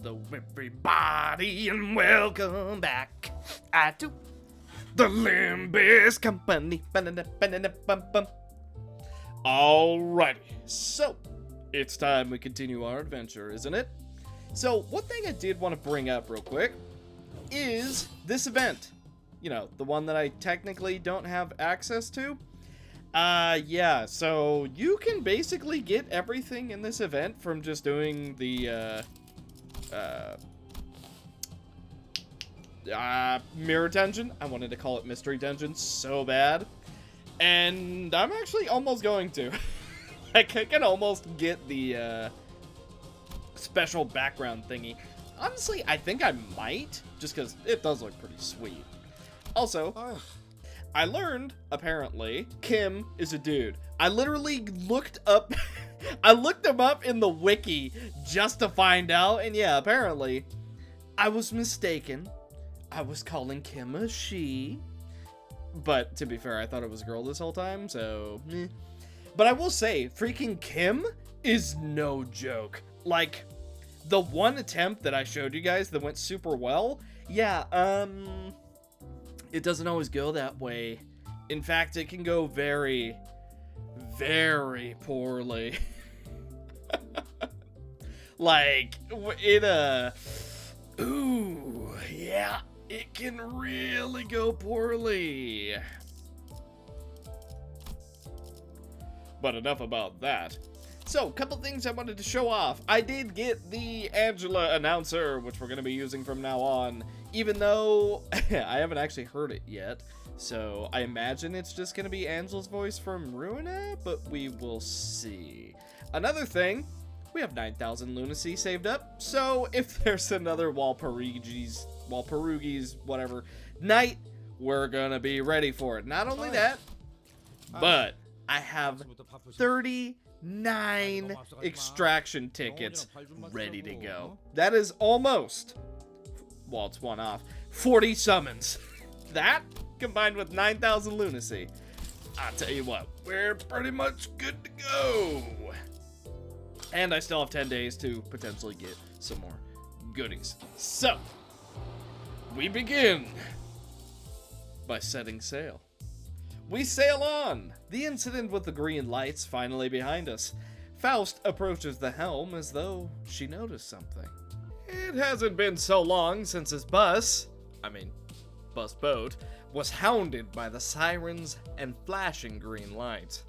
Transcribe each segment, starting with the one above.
Hello everybody and welcome back to the Limbus Company. Alrighty, so it's time we continue our adventure, isn't it? So one thing I did want to bring up real quick is this event. You know, the one that I technically don't have access to. Yeah, so you can basically get everything in this event from just doing the, mirror dungeon. I wanted to call it mystery dungeon so bad. And I'm actually almost going to. Like, I can almost get the, special background thingy. Honestly, I think I might, just because it does look pretty sweet. Also, I learned, apparently, Kim is a dude. I literally looked up, I looked him up in the wiki just to find out, and yeah, apparently, I was mistaken. I was calling Kim a she, but to be fair, I thought it was a girl this whole time, so, meh. But I will say, freaking Kim is no joke. Like, the one attempt that I showed you guys that went super well, yeah, it doesn't always go that way. In fact, it can go very, very poorly. Like, ooh, yeah, it can really go poorly. But enough about that. So, a couple things I wanted to show off. I did get the Angela announcer, which we're going to be using from now on, even though I haven't actually heard it yet. So, I imagine it's just going to be Angela's voice from Ruina, but we will see. Another thing, we have 9,000 lunacy saved up, so if there's another Walpurgis, whatever, night, we're going to be ready for it. Not only that, but I have 39 extraction tickets ready to go. That is almost, well, it's one off, 40 summons. That, combined with 9,000 lunacy, I'll tell you what, we're pretty much good to go. And I still have 10 days to potentially get some more goodies. So, we begin by setting sail. We sail on! The incident with the green lights finally behind us. Faust approaches the helm as though she noticed something. It hasn't been so long since his bus boat, was hounded by the sirens and flashing green lights.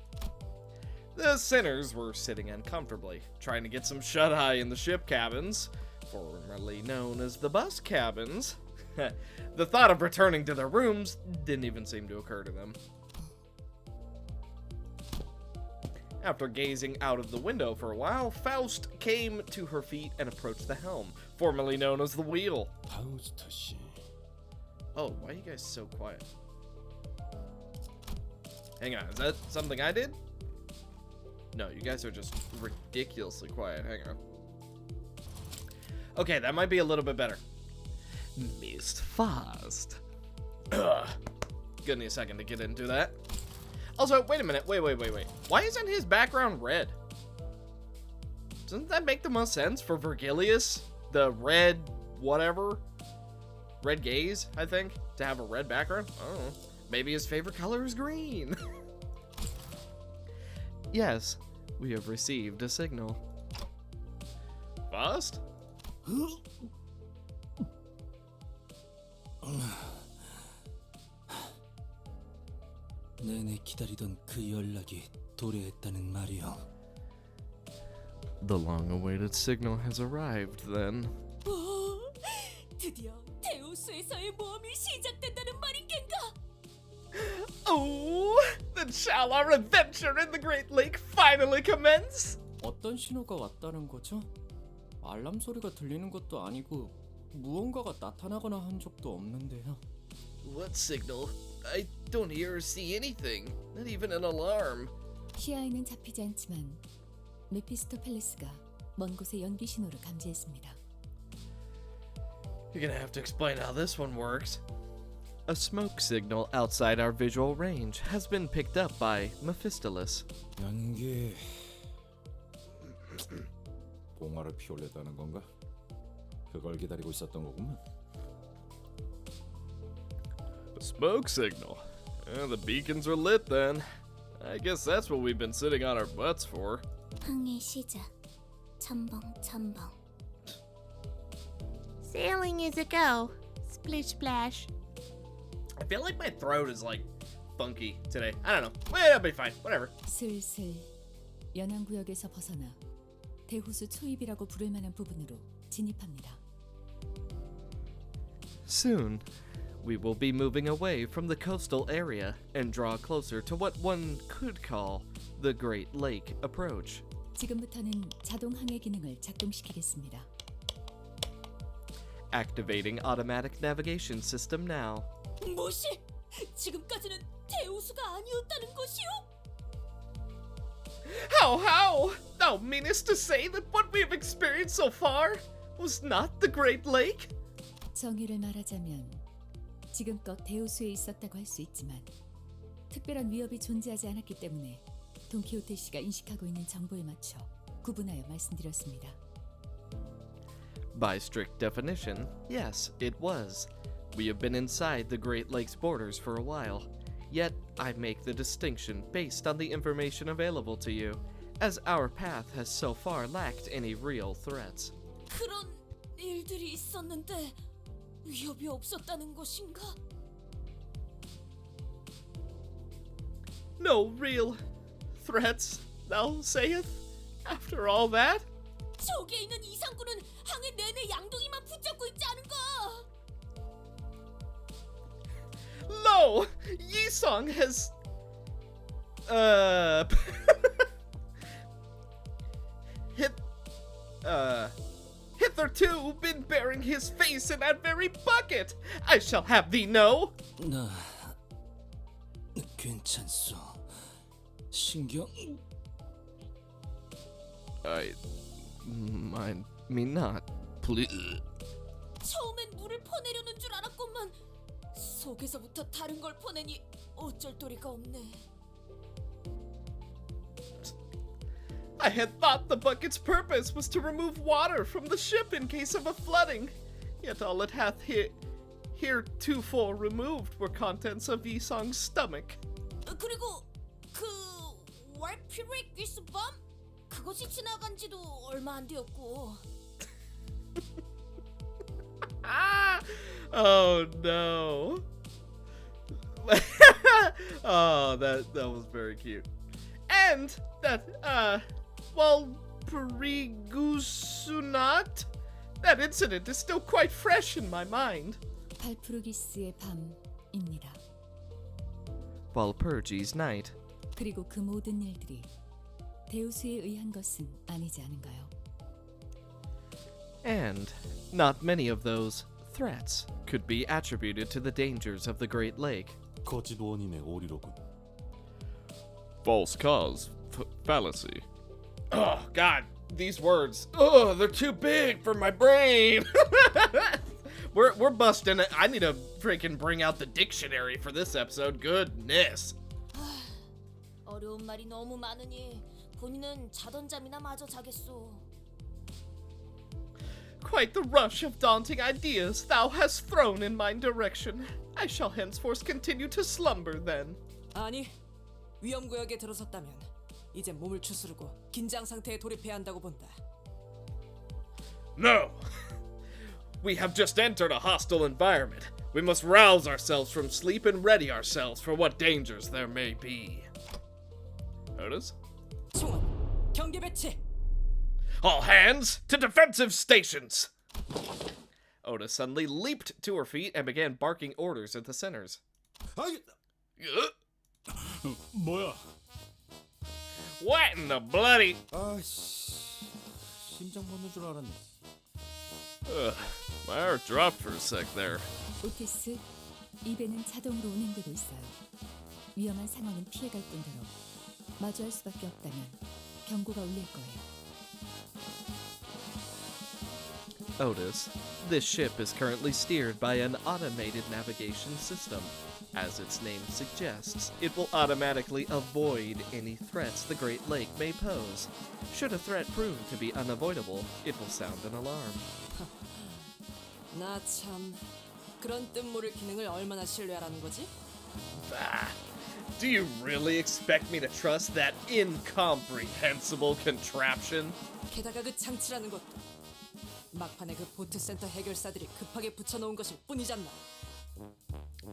The sinners were sitting uncomfortably, trying to get some shut-eye in the ship cabins, formerly known as the bus cabins. The thought of returning to their rooms didn't even seem to occur to them. After gazing out of the window for a while, Faust came to her feet and approached the helm, formerly known as the wheel. Oh, why are you guys so quiet? Hang on, is that something I did? No, you guys are just ridiculously quiet. Hang on. Okay, that might be a little bit better. Missed Faust. Ugh. Give me a second to get into that. Also, wait a minute. Wait. Why isn't his background red? Doesn't that make the most sense for Virgilius? The red whatever? Red gaze, I think, to have a red background? I don't know. Maybe his favorite color is green. Yes, we have received a signal. Faust? 내내 기다리던 그 연락이 도래했다는 말이오. The long-awaited signal has arrived, then. 드디어 데우스에서의 모험이 시작된다는 말인겐가? Oh, then shall our adventure in the Great Lake finally commence? 어떤 신호가 왔다는 거죠? 알람 소리가 들리는 것도 아니고 무언가가 나타나거나 한 적도 없는데요. What signal? I don't hear or see anything. Not even an alarm. 시야에는 잡히지 않지만 메피스토펠레스가 먼 곳의 연기 신호를 감지했습니다. You're gonna have to explain how this one works. A smoke signal outside our visual range has been picked up by Mephistopheles. 연기 봉화를 피우려다는 건가? 그걸 기다리고 있었던 거구만. A smoke signal. The beacons are lit then. I guess that's what we've been sitting on our butts for. 항해 시작. 첨벙 첨벙. Sailing is a go. Splish splash. I feel like my throat is like funky today. I don't know. Well, it'll be fine. Whatever. 슬슬 연안구역에서 벗어나 대호수 초입이라고 부를 만한 부분으로 진입합니다. Soon, we will be moving away from the coastal area and draw closer to what one could call the Great Lake approach. 지금부터는 자동 항해 기능을 작동시키겠습니다. Activating automatic navigation system now. 뭐시? 지금까지는 대호수가 아니었다는 것이요? How? Thou meanest to say that what we have experienced so far was not the Great Lake? 정의를 말하자면 지금껏 대호수에 있었다고 할 수 있지만 특별한 위협이 존재하지 않았기 때문에 돈키호테 씨가 인식하고 있는 정보에 맞춰 구분하여 말씀드렸습니다. By strict definition, yes, it was. We have been inside the Great Lakes borders for a while. Yet, I make the distinction based on the information available to you, as our path has so far lacked any real threats. 그런 일들이 있었는데 위협이 없었다는 것인가? No real threats, thou sayest? After all that? 저기에 있는 이상구는 항해 내내 양동이만 붙잡고 있지 않은가? Lo! Yisong has... hitherto been bearing his face in that very bucket! I shall have thee know! 나 괜찮소. 신경 I... mind me not, please. 처음엔 물을 퍼내려는 줄 알았건만 속에서부터 다른 걸 퍼내니 어쩔 도리가 없네. I had thought the bucket's purpose was to remove water from the ship in case of a flooding. Yet all it hath heretofore removed were contents of Yisong's stomach. 그리고 그 월피릭 위스밤? 그것이 지나간 지도 얼마 안 되었고. Oh no. Oh, that was very cute. And that well, Perigusunat, that incident is still quite fresh in my mind. 발푸르기스의 밤입니다. Walpurgis Night. 그리고 그 모든 일들이 대우수에 의한 것은 아니지 않은가요? And not many of those threats could be attributed to the dangers of the Great Lake. 거짓 원인의 오리로군. False cause fallacy. Oh God, these words. Oh, they're too big for my brain. We're busting it. I need to freaking bring out the dictionary for this episode. Goodness. 어려운 말이 너무 많으니 본인은 자던 잠이나 마저 자겠소. Quite the rush of daunting ideas thou hast thrown in my direction. I shall henceforth continue to slumber then. 아니, 위험구역에 들어섰다면 이제 몸을 추스르고 긴장 상태에 돌입해야 한다고 본다. No! We have just entered a hostile environment. We must rouse ourselves from sleep and ready ourselves for what dangers there may be. Otis? 충원, 경계 배치. All hands to defensive stations! Otis suddenly leaped to her feet and began barking orders at the sinners. 아이, 뭐야? What in the bloody... 아씨, 심장 멎는 줄 알았네. My heart dropped for a sec there. 오티스, 입에는 자동으로 운행되고 있어요. 위험한 상황은 피해갈 뿐더러 마주할 수밖에 없다면 경고가 울릴 거예요. Otis, this ship is currently steered by an automated navigation system. As its name suggests, it will automatically avoid any threats the Great Lake may pose. Should a threat prove to be unavoidable, it will sound an alarm. 나 참 그런 뜻 모를 기능을 얼마나 신뢰하라는 거지? Ah, do you really expect me to trust that incomprehensible contraption? 게다가 그 장치라는 것도 막판에 그 보트 센터 해결사들이 급하게 붙여놓은 것일 뿐이잖아.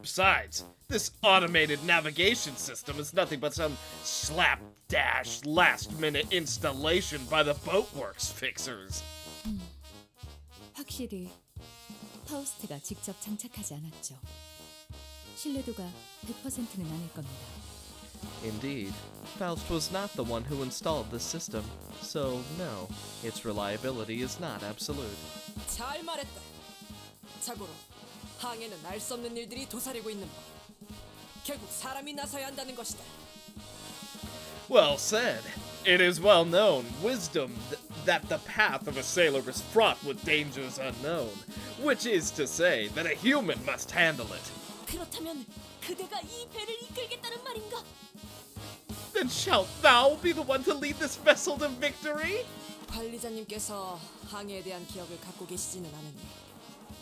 Besides, this automated navigation system is nothing but some slapdash last-minute installation by the Boatworks fixers. 확실히 파우스트가 직접 장착하지 않았죠. 신뢰도가 100%는 아닐 겁니다. Indeed, Faust was not the one who installed this system, so no, its reliability is not absolute. 잘 말했다. 자고로 항해는 알 수 없는 일들이 도사리고 있는 법. 결국 사람이 나서야 한다는 것이다. Well said. It is well known wisdom that the path of a sailor is fraught with dangers unknown, which is to say that a human must handle it. 그렇다면 그대가 이 배를 이끌겠다는 말인가? Then shalt thou be the one to lead this vessel to victory? 관리자님께서 항해에 대한 기억을 갖고 계시지는 않으니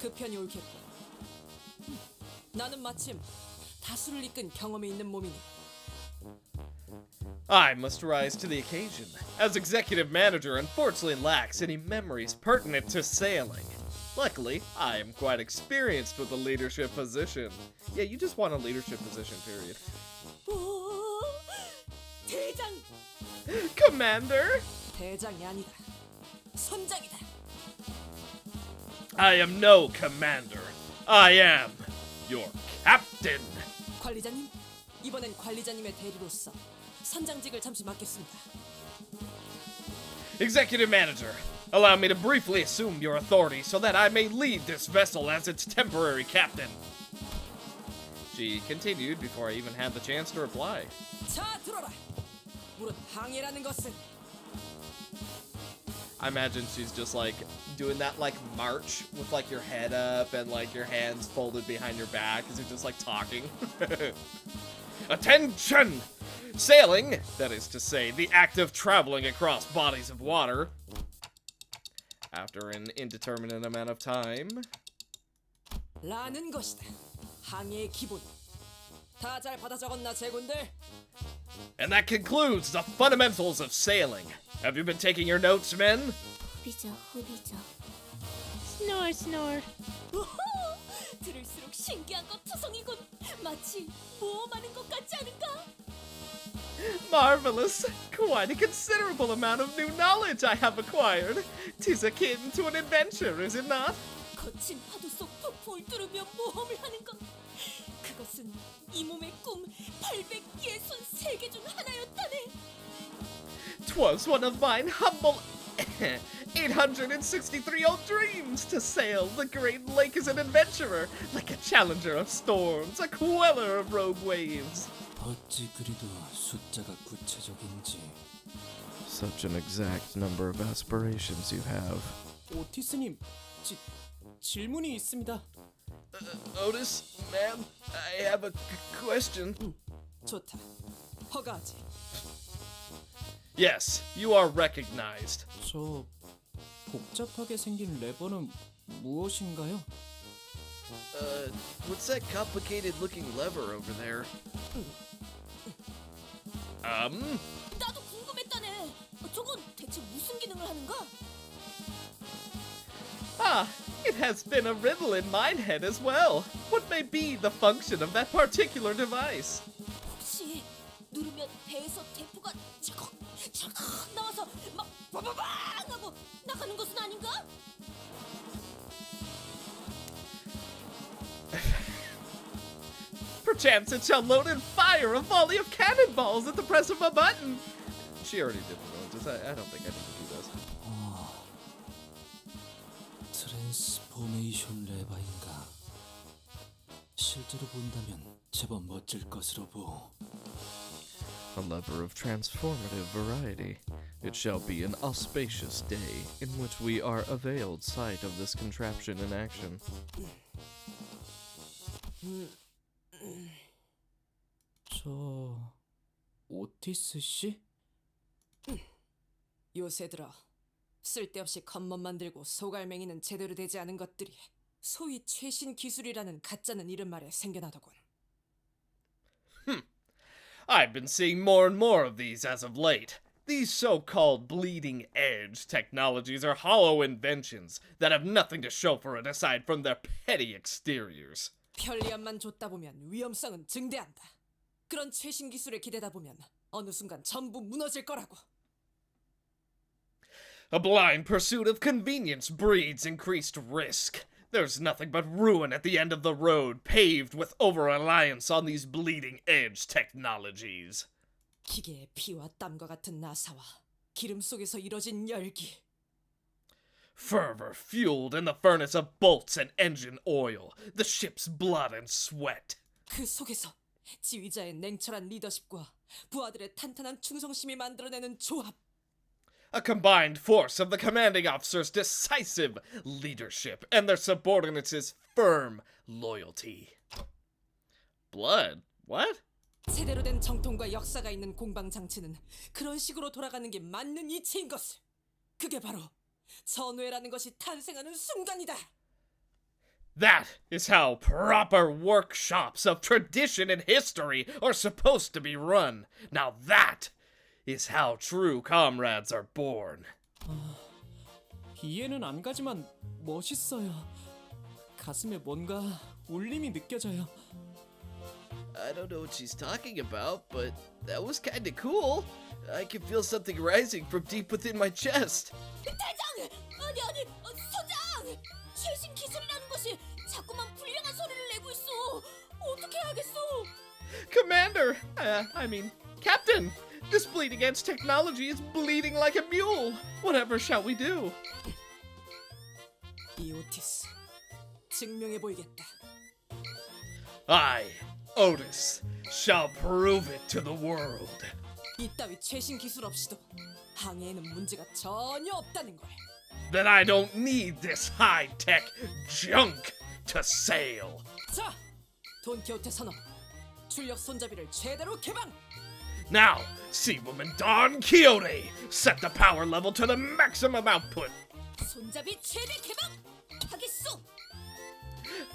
그 편이 옳겠고. 나는 마침 다수를 이끈 경험이 있는 몸이니. I must rise to the occasion. As executive manager, unfortunately lacks any memories pertinent to sailing. Luckily, I am quite experienced with a leadership position. Yeah, you just want a leadership position, period. 오, 대장. Commander? 대장이 아니다. 선장이다. I am no commander. I am your captain. 관리자님, 이번엔 관리자님의 대리로서 선장직을 잠시 맡겠습니다. Executive manager, allow me to briefly assume your authority so that I may lead this vessel as its temporary captain. She continued before I even had the chance to reply. 자, 들어라. 물은 항해라는 것은 I imagine she's just like doing that like march with like your head up and like your hands folded behind your back as you're just like talking. Attention! Sailing, that is to say, the act of traveling across bodies of water after an indeterminate amount of time. 라는 것이다. 항해의 기본. 다 잘 받아 적었나, 제군들? And that concludes the fundamentals of sailing. Have you been taking your notes, men? 후비죠, 후비죠. Snore, snore. 우후! 들을수록 신기한 것 투성이군. 마치 모험하는 것 같지 않은가? Marvelous! Quite a considerable amount of new knowledge I have acquired. 'Tis akin to an adventure, is it not? 거친 파도 속 폭풍을 뚫으며 모험을 하는 것. 그것은 이 몸의 꿈 863개 중 하나였다네. 'Twas one of mine humble 863 old dreams to sail the great lake as an adventurer, like a challenger of storms, a queller of rogue waves. 어찌 그리도 숫자가 구체적인지. Such an exact number of aspirations you have. 오티스님, 질문이 있습니다. Otis, ma'am, I have a question. 좋다. 허가하지. Yes, you are recognized. 저 복잡하게 생긴 레버는 무엇인가요? What's that complicated looking lever over there? 나도 궁금했다네. 저건 대체 무슨 기능을 하는가? Ah, it has been a riddle in my head as well. What may be the function of that particular device? 혹시 누르면 배에서 대포가 차걱 차걱 나와서 막 빠바방 하고 나가는 것은 아닌가? Perchance it shall load and fire a volley of cannonballs at the press of a button. She already did the notes. I don't think I need to do this. 트랜스포메이션 레버인가? 실제로 본다면 제법 멋질 것으로 보. A lever of transformative variety. It shall be an auspicious day in which we are availed sight of this contraption in action. 저 오티스 씨? 요새 들어 쓸데없이 겉멋 만들고 소갈맹이는 제대로 되지 않은 것들이 소위 최신 기술이라는 가짜는 이런 말에 생겨나더군. I've been seeing more and more of these as of late. These so-called bleeding edge technologies are hollow inventions that have nothing to show for it aside from their petty exteriors. 편리함만 줬다 보면 위험성은 증대한다. 그런 최신 기술에 기대다 보면 어느 순간 전부 무너질 거라고. A blind pursuit of convenience breeds increased risk. There's nothing but ruin at the end of the road, paved with over-reliance on these bleeding edge technologies. 기계의 피와 땀과 같은 나사와 기름 속에서 이뤄진 열기. Fervor fueled in the furnace of bolts and engine oil, the ship's blood and sweat. 그 속에서 지휘자의 냉철한 리더십과 부하들의 탄탄한 충성심이 만들어내는 조합. A combined force of the commanding officer's decisive leadership and their subordinates' firm loyalty. Blood? What? 제대로 된 정통과 역사가 있는 공방 장치는 그런 식으로 돌아가는 게 맞는 이치인 것을. 그게 바로 전우회라는 것이 탄생하는 순간이다. That is how proper workshops of tradition and history are supposed to be run. Now that is how true comrades are born. 이해는 안 가지만 멋있어요. 가슴에 뭔가 울림이 느껴져요. I don't know what she's talking about, but that was kinda cool. I can feel something rising from deep within my chest. 대장! 아니, 소장! 최신 기술이라는 것이 자꾸만 불량한 소리를 내고 있어. 어떻게 하겠어? Commander! I mean, Captain! This bleeding edge technology is bleeding like a mule. Whatever shall we do? 이 오티스 증명해 보이겠다. I, Otis, shall prove it to the world. 이따위 최신 기술 없이도 항해에는 문제가 전혀 없다는 걸. That I don't need this high-tech junk to sail. 자, 돈키호테 선언. 출력 손잡이를 최대로 개방. Now, Seawoman Don Quixote, set the power level to the maximum output. 손잡이 최대 개방! 하겠소!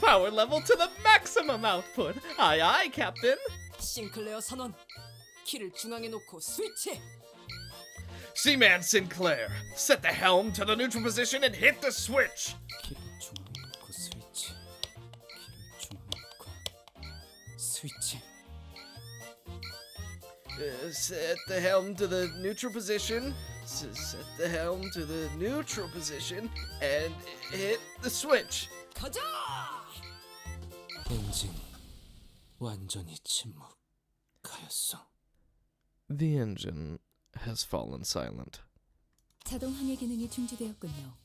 Power level to the maximum output. Aye, aye, Captain. 싱클레어 선언. 키를 중앙에 놓고 스위치. Seaman Sinclair, set the helm to the neutral position and hit the switch. 키를 중앙에 놓고 스위치. 키를 중앙에 놓고 스위치. Set the helm to the neutral position. Set the helm to the neutral position and hit the switch. 가자! 엔진 완전히 침묵하였어. The engine has fallen silent. 자동 항해 기능이 중지되었군요.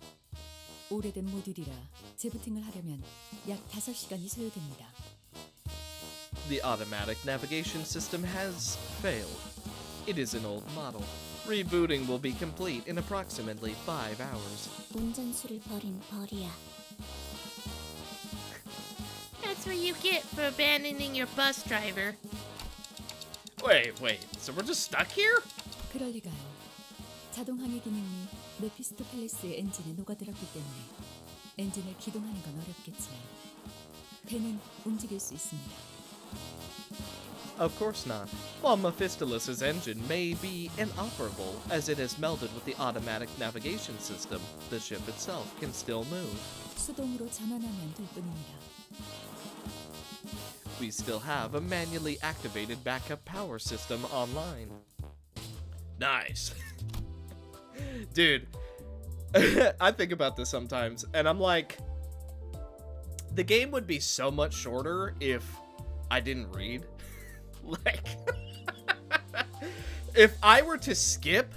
오래된 모듈이라 재부팅을 하려면 약 5시간이 소요됩니다. The automatic navigation system has failed. It is an old model. Rebooting will be complete in approximately 5 hours. 운전수를 버린 벌이야. That's what you get for abandoning your bus driver. Wait, so we're just stuck here? 그럴 리가요. 자동 항해 기능이 메피스토펠레스의 엔진에 녹아들었기 때문에 엔진을 기동하는 건 어렵겠지만 배는 움직일 수 있습니다. Of course not. While Mephistopheles' engine may be inoperable as it has melded with the automatic navigation system, the ship itself can still move. 수동으로 전환하면 될 뿐입니다. We still have a manually activated backup power system online. Nice. Dude, I think about this sometimes, and I'm like, the game would be so much shorter if I didn't read. Like, if I were to skip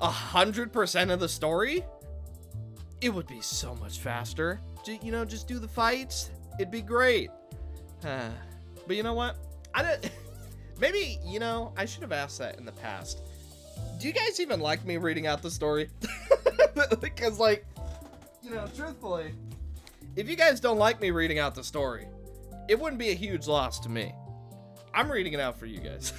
100% of the story, it would be so much faster. You know, just do the fights. It'd be great. But you know what? Maybe, you know, I should have asked that in the past. Do you guys even like me reading out the story? Because, like, you know, truthfully, if you guys don't like me reading out the story, it wouldn't be a huge loss to me. I'm reading it out for you guys.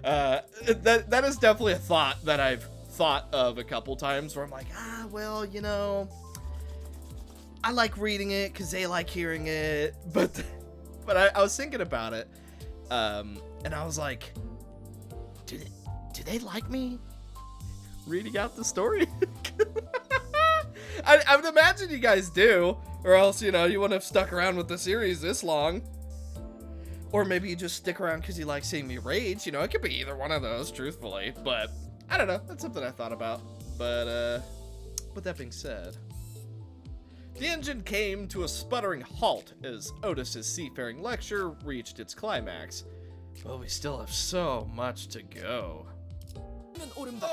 That is definitely a thought that I've thought of a couple times where I'm like, well, you know, I like reading it because they like hearing it, but I was thinking about it, and I was like, do they like me reading out the story? I would imagine you guys do, or else, you know, you wouldn't have stuck around with the series this long. Or maybe you just stick around because you like seeing me rage. You know, it could be either one of those, truthfully. But, I don't know. That's something I thought about. But, with that being said, the engine came to a sputtering halt as Otis's seafaring lecture reached its climax. But we still have so much to go. 하면 오른발,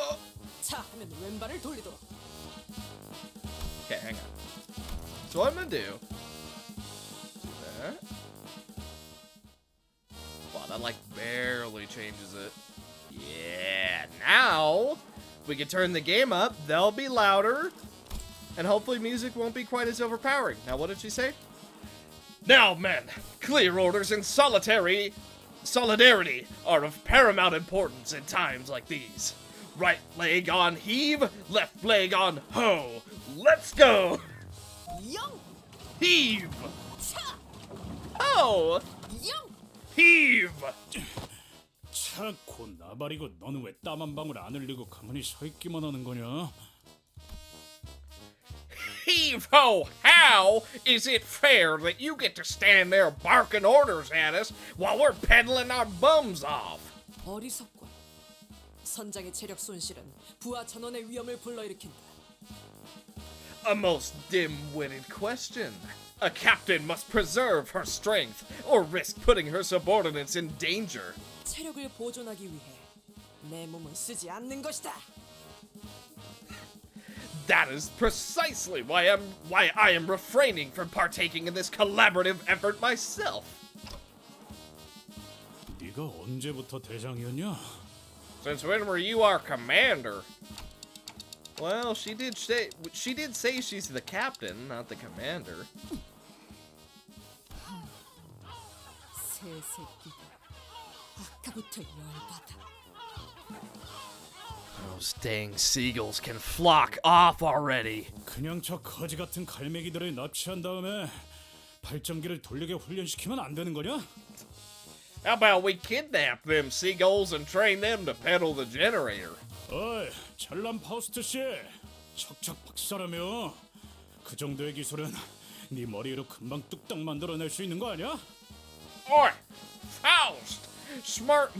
차 하면 왼발을 돌리도록. Okay, hang on. So what I'm gonna do that. Wow, that like barely changes it. Yeah, now we can turn the game up. They'll be louder, and hopefully music won't be quite as overpowering. Now, what did she say? Now, men, clear orders and solidarity are of paramount importance in times like these. Right leg on heave, left leg on hoe. Let's go! 영, Heave! 차, Oh! 영. Heave! 차고 나발이고 너는 왜 땀 한 방울 안 흘리고 가만히 서 있기만 하는 거냐? Heave ho! How is it fair that you get to stand there barking orders at us while we're peddling our bums off? 어리석군. 선장의 체력 손실은 부하 전원의 위험을 불러일으킨다. A most dim-witted question. A captain must preserve her strength or risk putting her subordinates in danger. 체력을 보존하기 위해 내 몸은 쓰지 않는 것이다. That is precisely why I am refraining from partaking in this collaborative effort myself. 네가 언제부터 대장이었냐? Since when were you our commander? Well, she did say she's the captain, not the commander. 새 새끼들. 아까부터 열받아. Those dang seagulls can flock off already. 그냥 저 거지 같은 갈매기들을 납치한 다음에 발전기를 돌리게 훈련시키면 안 되는 거냐? How about we kidnap them seagulls and train them to pedal the generator? 어이, 잘난 파우스트 씨, 척척 박사라며. 그 정도의 기술은 네 머리로 금방 뚝딱 만들어낼 수 있는 거 아니야? Oi! Faust! Smart...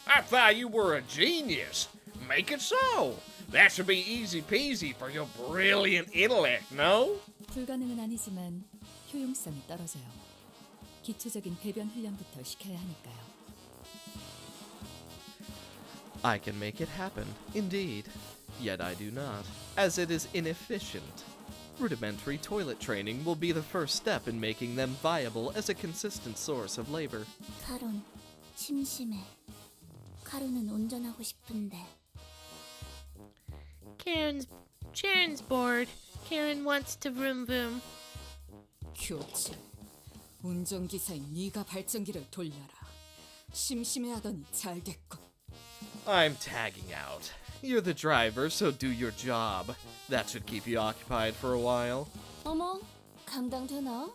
I thought you were a genius. Make it so. That should be easy peasy for your brilliant intellect, no? 불가능은 아니지만 효용성이 떨어져요. 기초적인 배변 훈련부터 시켜야 하니까요. I can make it happen, indeed. Yet I do not, as it is inefficient. Rudimentary toilet training will be the first step in making them viable as a consistent source of labor. 카론, 심심해. 카론은 운전하고 싶은데. Karen's bored. Karen wants to vroom vroom. 교체. 운전기사인 네가 발전기를 돌려라. 심심해하더니 잘됐군. I'm tagging out. You're the driver, so do your job. That should keep you occupied for a while. 어머, 감당되나?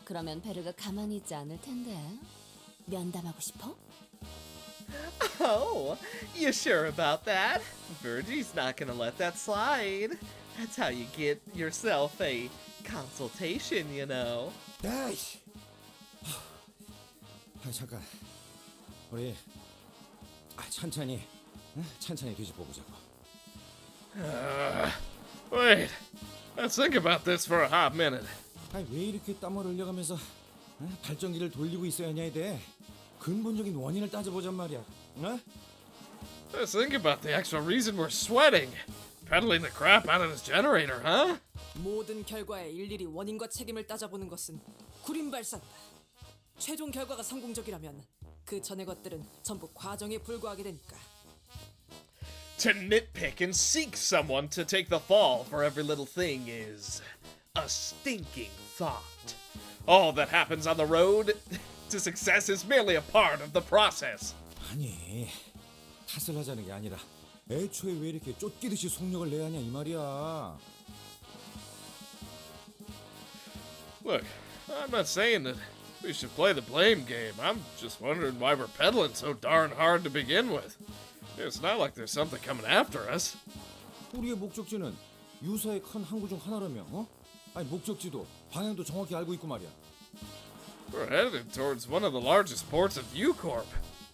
그러면 베르가 가만히 있지 않을 텐데. 면담하고 싶어? Oh, you sure about that? Virgie's not gonna let that slide. That's how you get yourself a consultation, you know. 야이씨. 잠깐. 우리 천천히 뒤집어 보자고. Wait, let's think about this for a hot minute. 아니 왜 이렇게 땀을 흘려가면서 발전기를 돌리고 있어야 하냐에 대해 근본적인 원인을 따져보잔 말이야. 어? Let's think about the actual reason we're sweating. Peddling the crap out of this generator, huh? 모든 결과에 일일이 원인과 책임을 따져보는 것은 구림발산다. 최종 결과가 성공적이라면 그 전의 것들은 전부 과정에 불과하게 되니까. To nitpick and seek someone to take the fall for every little thing is a stinking thought. All that happens on the road to success is merely a part of the process. 아니 탓을 하자는 게 아니라 애초에 왜 이렇게 쫓기듯이 속력을 내야 하냐 이 말이야. Look, I'm not saying that we should play the blame game. I'm just wondering why we're pedaling so darn hard to begin with. It's not like there's something coming after us. 우리의 목적지는 유사의 큰 항구 중 하나라며, 어? 아니 목적지도 방향도 정확히 알고 있고 말이야. We're headed towards one of the largest ports of U-Corp,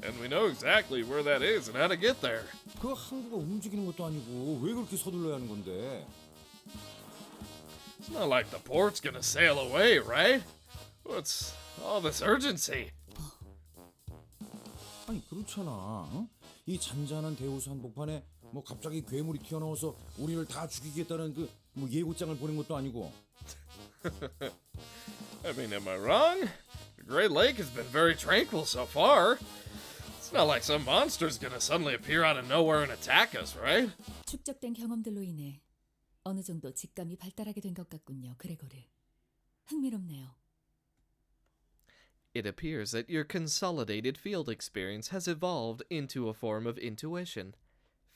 and we know exactly where that is and how to get there. 그 항구가 움직이는 것도 아니고 왜 그렇게 서둘러야 하는 건데? It's not like the port's gonna sail away, right? What's all this urgency? 아니 그렇잖아. 어? 이 잔잔한 대호수 한복판에 뭐 갑자기 괴물이 튀어나와서 우리를 다 죽이겠다는 그 뭐 예고장을 보낸 것도 아니고. I mean, am I wrong? The Great Lake has been very tranquil so far. It's not like some monster's gonna suddenly appear out of nowhere and attack us, right? 축적된 경험들로 인해 어느 정도 직감이 발달하게 된 것 같군요, 그레고르. 흥미롭네요. It appears that your consolidated field experience has evolved into a form of intuition.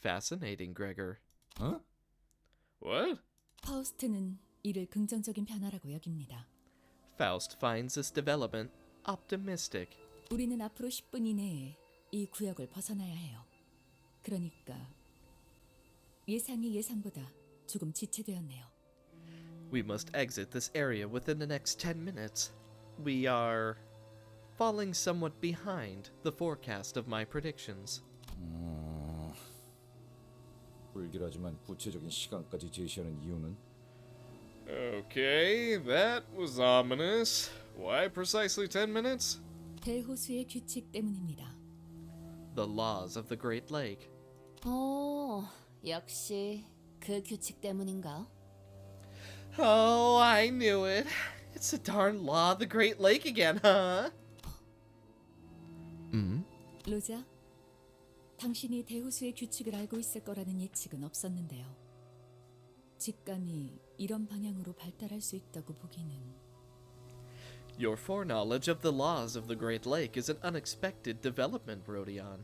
Fascinating, Gregor. 어? What? 파우스트는 이를 긍정적인 변화라고 여깁니다. Faust finds this development optimistic. 우리는 앞으로 10분 이내에 이 구역을 벗어나야 해요. 그러니까 예상이 예상보다 조금 지체되었네요. We must exit this area within the next 10 minutes. We are falling somewhat behind the forecast of my predictions. 불길하지만 구체적인 시간까지 제시하는 이유는? Okay, that was ominous. Why precisely 10 minutes? 대호수의 규칙 때문입니다. The laws of the Great Lake. 역시 그 규칙 때문인가? Oh, I knew it. It's the darn law of the Great Lake again, huh? 로자, 당신이 대호수의 규칙을 알고 있을 거라는 예측은 없었는데요. 직감이 이런 방향으로 발달할 수 있다고 보기는... Your foreknowledge of the laws of the Great Lake is an unexpected development, Rodion.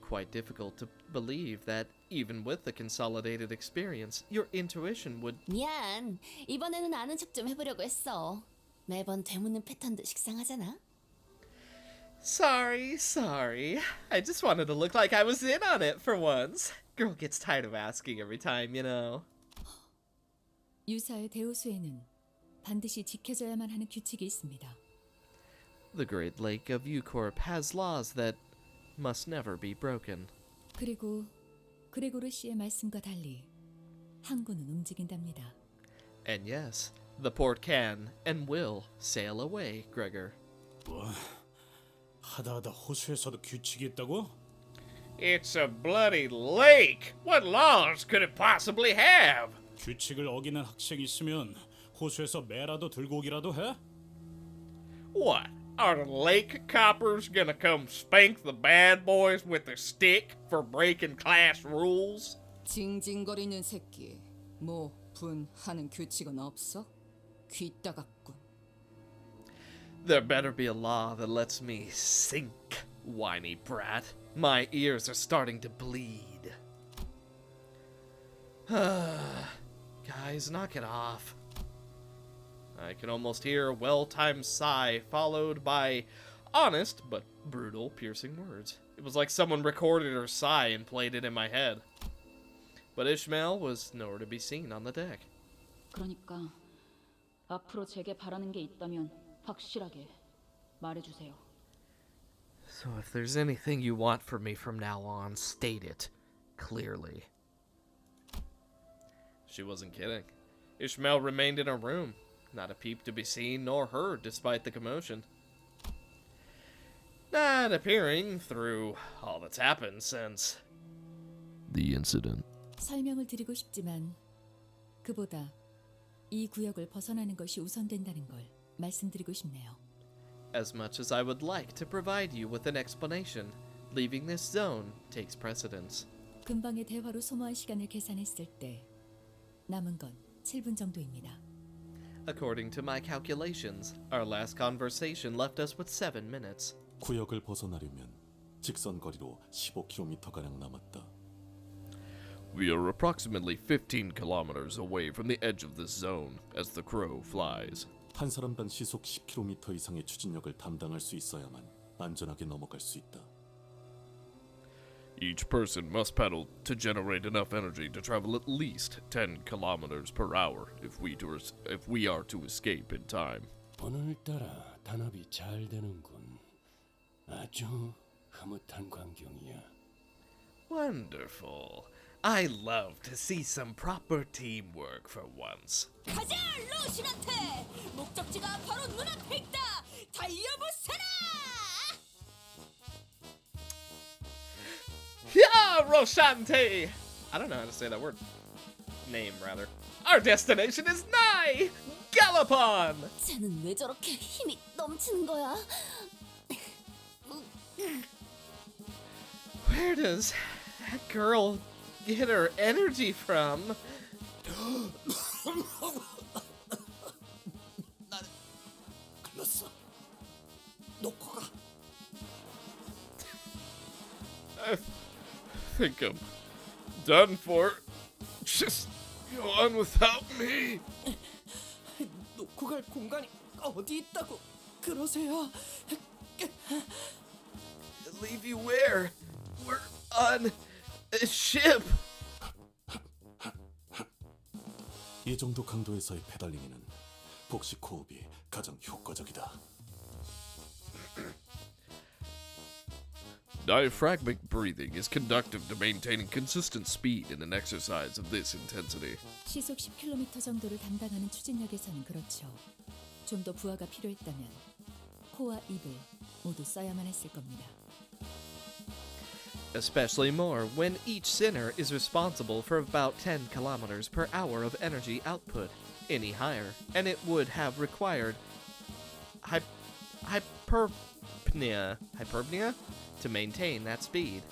Quite difficult to believe that, even with the consolidated experience, your intuition would... 미안, 이번에는 아는 척 좀 해보려고 했어. 매번 되묻는 패턴도 식상하잖아. Sorry. I just wanted to look like I was in on it for once. Girl gets tired of asking every time, you know. 유사의 대호수에는 반드시 지켜져야만 하는 규칙이 있습니다. The Great Lake of U-Corp has laws that must never be broken. 그리고 그레고르 씨의 말씀과 달리 항구는 움직인답니다. And yes, the port can and will sail away, Gregor. 뭐? 하다하다 호수에서도 규칙이 있다고? It's a bloody lake! What laws could it possibly have? 규칙을 어기는 학생이 있으면 호수에서 매라도 들고 오기라도 해? What? Are the lake coppers gonna come spank the bad boys with a stick for breaking class rules? 징징거리는 새끼. 뭐 분하는 규칙은 없어? 귀 따갑군. There better be a law that lets me sink, whiny brat. My ears are starting to bleed. Guys, knock it off. I can almost hear a well-timed sigh followed by honest but brutal, piercing words. It was like someone recorded her sigh and played it in my head. But Ishmael was nowhere to be seen on the deck. 그러니까 앞으로 제게 바라는 게 있다면 확실하게 말해주세요. So if there's anything you want from me from now on, state it clearly. She wasn't kidding. Ishmael remained in her room, not a peep to be seen nor heard despite the commotion. Not appearing through all that's happened since the incident. 설명을 드리고 싶지만 그보다 이 구역을 벗어나는 것이 우선된다는 걸 말씀드리고 싶네요. As much as I would like to provide you with an explanation, leaving this zone takes precedence. 금방의 대화로 소모한 시간을 계산했을 때 남은 건 7분 정도입니다. According to my calculations, our last conversation left us with 7 minutes. 구역을 벗어나려면 직선 거리로 15km가량 남았다. We are approximately 15 kilometers away from the edge of this zone as the crow flies. 한 사람당 시속 10km 이상의 추진력을 담당할 수 있어야만 안전하게 넘어갈 수 있다. Each person must pedal to generate enough energy to travel at least 10 kilometers per hour if we are to escape in time. 오늘따라 단합이 잘 되는군. 아주 흐뭇한 광경이야. Wonderful. I love to see some proper teamwork for once. 가자, 로신한테! 목적지가 바로 눈앞에 있다! 달려보세라! Yeah, Roshante! I don't know how to say that word. Name, rather. Our destination is nigh! Gallopon! 쟤는 왜 저렇게 힘이 넘치는 거야? Where does that girl get her energy from? 글렀어. 놓고 가. I think I'm done for. Just go on without me. 놓고 갈 공간이 어디 있다고 그러세요? Leave you where? We're on a ship. 이 정도 강도에서의 페달링에는 복식 호흡이 가장 효과적이다. Diaphragmic breathing is conductive to maintaining consistent speed in an exercise of this intensity. 시속 10km 정도를 담당하는 추진력에서는 그렇죠. 좀 더 부하가 필요했다면 코와 입을 모두 써야만 했을 겁니다. Especially more when each sinner is responsible for about 10 kilometers per hour of energy output. Any higher, and it would have required hyperpnea to maintain that speed.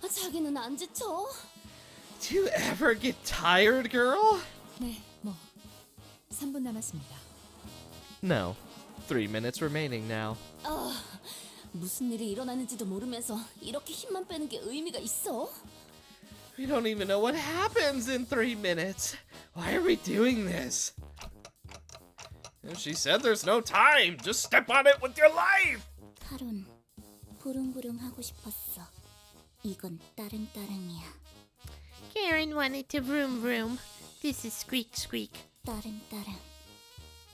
자기는 안 지쳐? Do you ever get tired, girl? 네, 3분 남았습니다. No. 3 minutes remaining now. 무슨 일이 일어나는지도 모르면서 이렇게 힘만 빼는 게 의미가 있어? We don't even know what happens in 3 minutes. Why are we doing this? She said there's no time. Just step on it with your life. 탈론, 부릉부릉 하고 싶었어. 이건 따릉따릉이야. Karen wanted to vroom vroom. This is squeak squeak. 따릉따릉.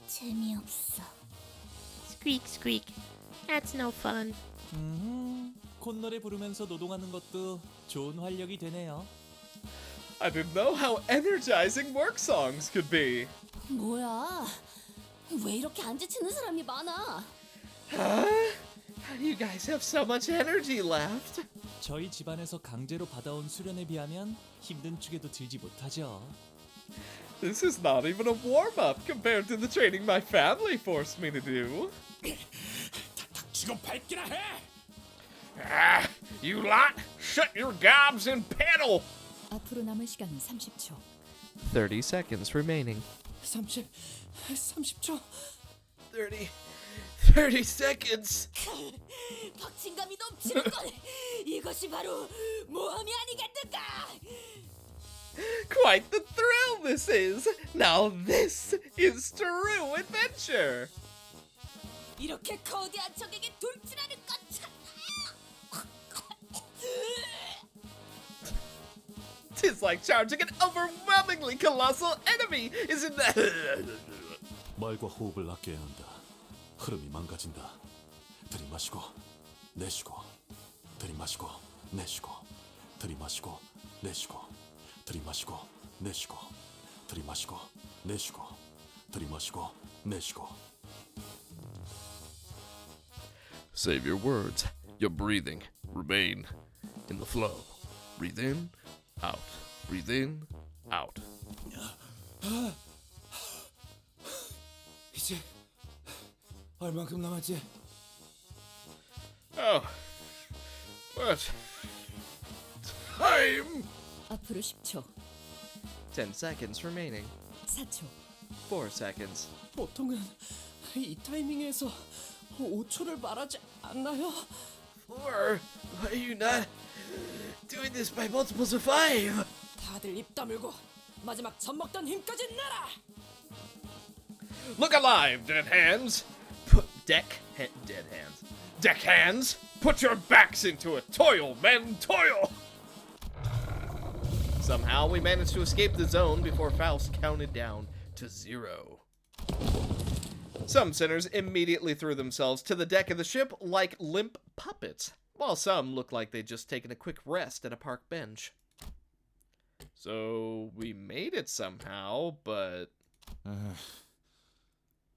재미없어. Squeak squeak. That's no fun. 콧노래 부르면서 노동하는 것도 좋은 활력이 되네요. I didn't know how energizing work songs could be. 뭐야? 왜 이렇게 안 지치는 사람이 많아? Huh? How do you guys have so much energy left? 저희 집안에서 강제로 받아온 수련에 비하면 힘든 축에도 들지 못하죠. This is not even a warm-up compared to the training my family forced me to do. 지금 밟기나 해. You lot, shut your gobs and pedal. 앞으로 남은 시간은 30초. 30 seconds remaining. 30초. 30 seconds. 박진감이 넘치는 건 이것이 바로 모험이 아니겠는가? Quite the thrill this is. Now this is true adventure. 이렇게 거대한 적에게 돌진하는 건 참... Tis like charging an overwhelmingly colossal enemy, isn't that? 말과 호흡을 아껴야 한다. 흐름이 망가진다. 들이마시고 내쉬고 들이마시고 내쉬고 들이마시고 내쉬고 들이마시고 내쉬고 들이마시고 내쉬고 들이마시고 내쉬고. Save your words. Your breathing. Remain in the flow. Breathe in, out. Breathe in, out. 이제 얼만큼 남았지? Oh. What? Time! 앞으로 10초. 10 seconds remaining. 4초. 4 seconds. 보통은 이 타이밍에서 5초를 말하지 않나요? 4? Why are you not doing this by multiples of 5? 다들 입 다물고 마지막 젖 먹던 힘까지 내라. Look alive, dead hands! Deck hands! Put your backs into it! Toil, men, toil! Somehow, we managed to escape the zone before Faust counted down to 0. Some sinners immediately threw themselves to the deck of the ship like limp puppets, while some looked like they'd just taken a quick rest at a park bench. So, we made it somehow, but...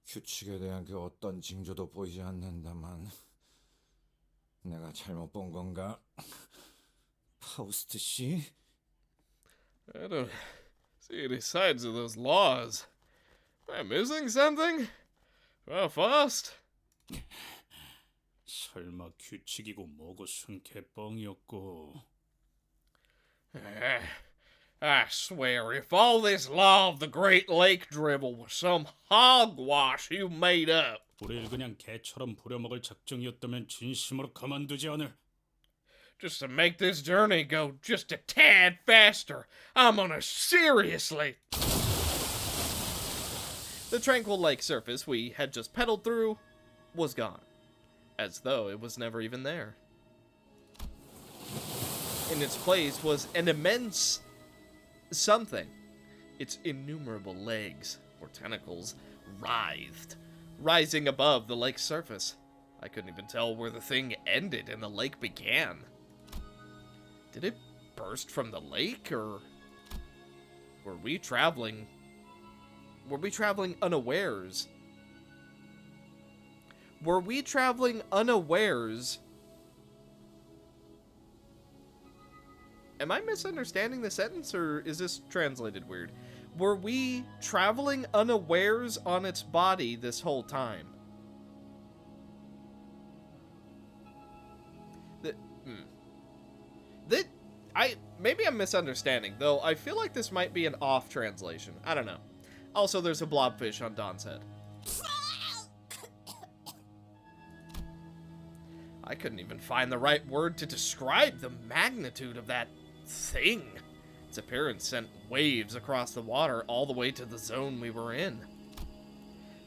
규칙에 대한 그 어떤 징조도 보이지 않는다만 내가 잘못 본 건가? 파우스트 씨? I don't see any signs of those laws. Am I missing something? Well, Faust? 설마 규칙이고 뭐고 순 개뻥이었고. I swear, if all this law of the Great Lake dribble was some hogwash you made up. 우리를 그냥 개처럼 부려먹을 작정이었다면 진심으로 가만두지 않을. Just to make this journey go just a tad faster, I'm gonna seriously... The tranquil lake surface we had just pedaled through was gone, as though it was never even there. In its place was an immense something. Its innumerable legs, or tentacles, writhed, rising above the lake's surface. I couldn't even tell where the thing ended and the lake began. Did it burst from the lake, or were we traveling unawares? Were we traveling unawares? Am I misunderstanding the sentence, or is this translated weird? Were we traveling unawares on its body this whole time? Maybe I'm misunderstanding, though I feel like this might be an off translation. I don't know. Also, there's a blobfish on Don's head. I couldn't even find the right word to describe the magnitude of that thing. Its appearance sent waves across the water all the way to the zone we were in.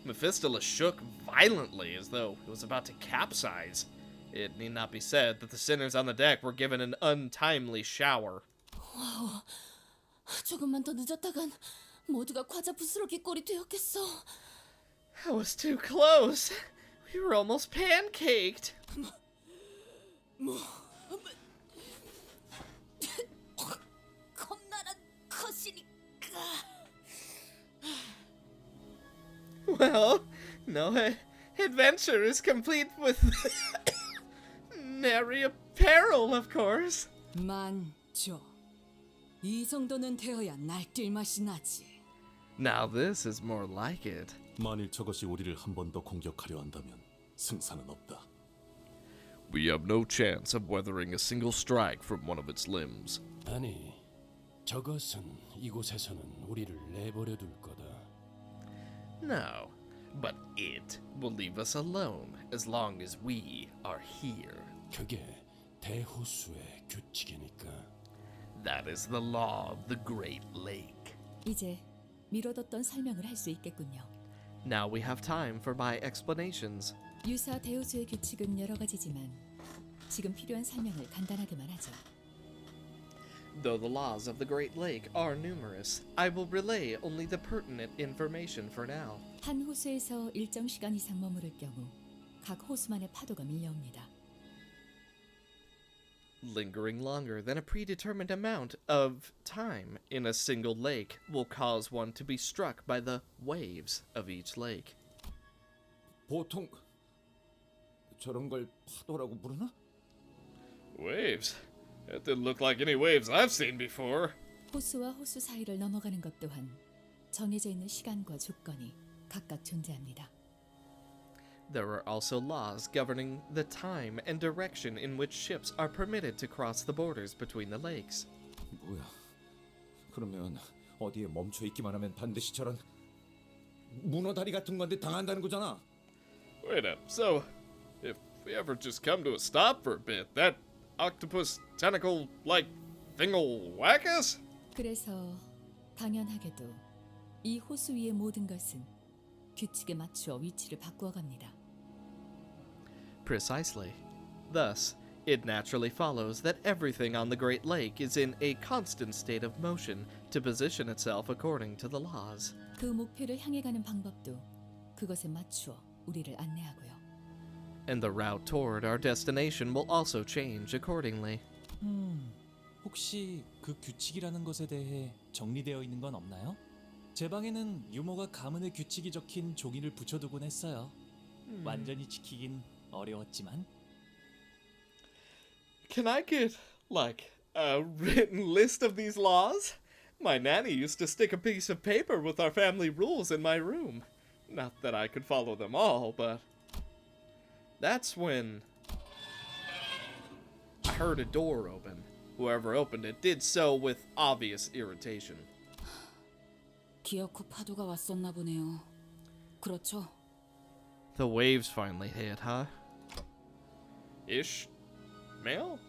Mephistola shook violently as though it was about to capsize. It need not be said that the sinners on the deck were given an untimely shower. 와우, 조금만 더 늦었다간 모두가 과자 부스러기 꼴이 되었겠어. I was too close. We were almost pancaked. 겁나란 것이니까. Well, no adventure is complete with nary apparel, of course. 만조. 이 정도는 되어야 날뛸 맛이 나지. Now this is more like it. 만일 저것이 우리를 한 번 더 공격하려 한다면 승산은 없다. We have no chance of weathering a single strike from one of its limbs. 아니, 저것은 이곳에서는 우리를 내버려 둘 거다. No, but it will leave us alone as long as we are here. 그게 대호수의 규칙이니까. That is the law of the Great Lake. 이제 미뤄뒀던 설명을 할 수 있겠군요. Now we have time for my explanations. 유사 대호수의 규칙은 여러 가지지만 지금 필요한 설명을 간단하게만 하죠. Though the laws of the Great Lake are numerous, I will relay only the pertinent information for now. 한 호수에서 일정 시간 이상 머무를 경우 각 호수만의 파도가 밀려옵니다. Lingering longer than a predetermined amount of time in a single lake will cause one to be struck by the waves of each lake. 보통 저런 걸 파도라고 부르나? Waves? That didn't look like any waves I've seen before. 호수와 호수 사이를 넘어가는 것 또한 정해져 있는 시간과 조건이 각각 존재합니다. There are also laws governing the time and direction in which ships are permitted to cross the borders between the lakes. 뭐야? 그러면 어디에 멈춰 있기만 하면 반드시 저런 문어다리 같은 건데 당한다는 거잖아. Wait up. So, if we ever just come to a stop for a bit, that octopus tentacle-like thing'll whack us? 그래서 당연하게도 이 호수 위의 모든 것은 규칙에 맞추어 위치를 바꾸어 갑니다. Precisely. Thus, it naturally follows that everything on the Great Lake is in a constant state of motion to position itself according to the laws. 그 목표를 향해 가는 방법도 그것에 맞추어 우리를 안내하고요. And the route toward our destination will also change accordingly. 혹시 그 규칙이라는 것에 대해 정리되어 있는 건 없나요? 제 방에는 유머가 가문의 규칙이 적힌 종이를 붙여두곤 했어요. 완전히 지키긴 어려웠지만. Can I get, like, a written list of these laws? My nanny used to stick a piece of paper with our family rules in my room. Not that I could follow them all, but... That's when I heard a door open. Whoever opened it did so with obvious irritation. 기억 후 파도가 왔었나 보네요. 그렇죠? The waves finally hit, huh? Ishmael?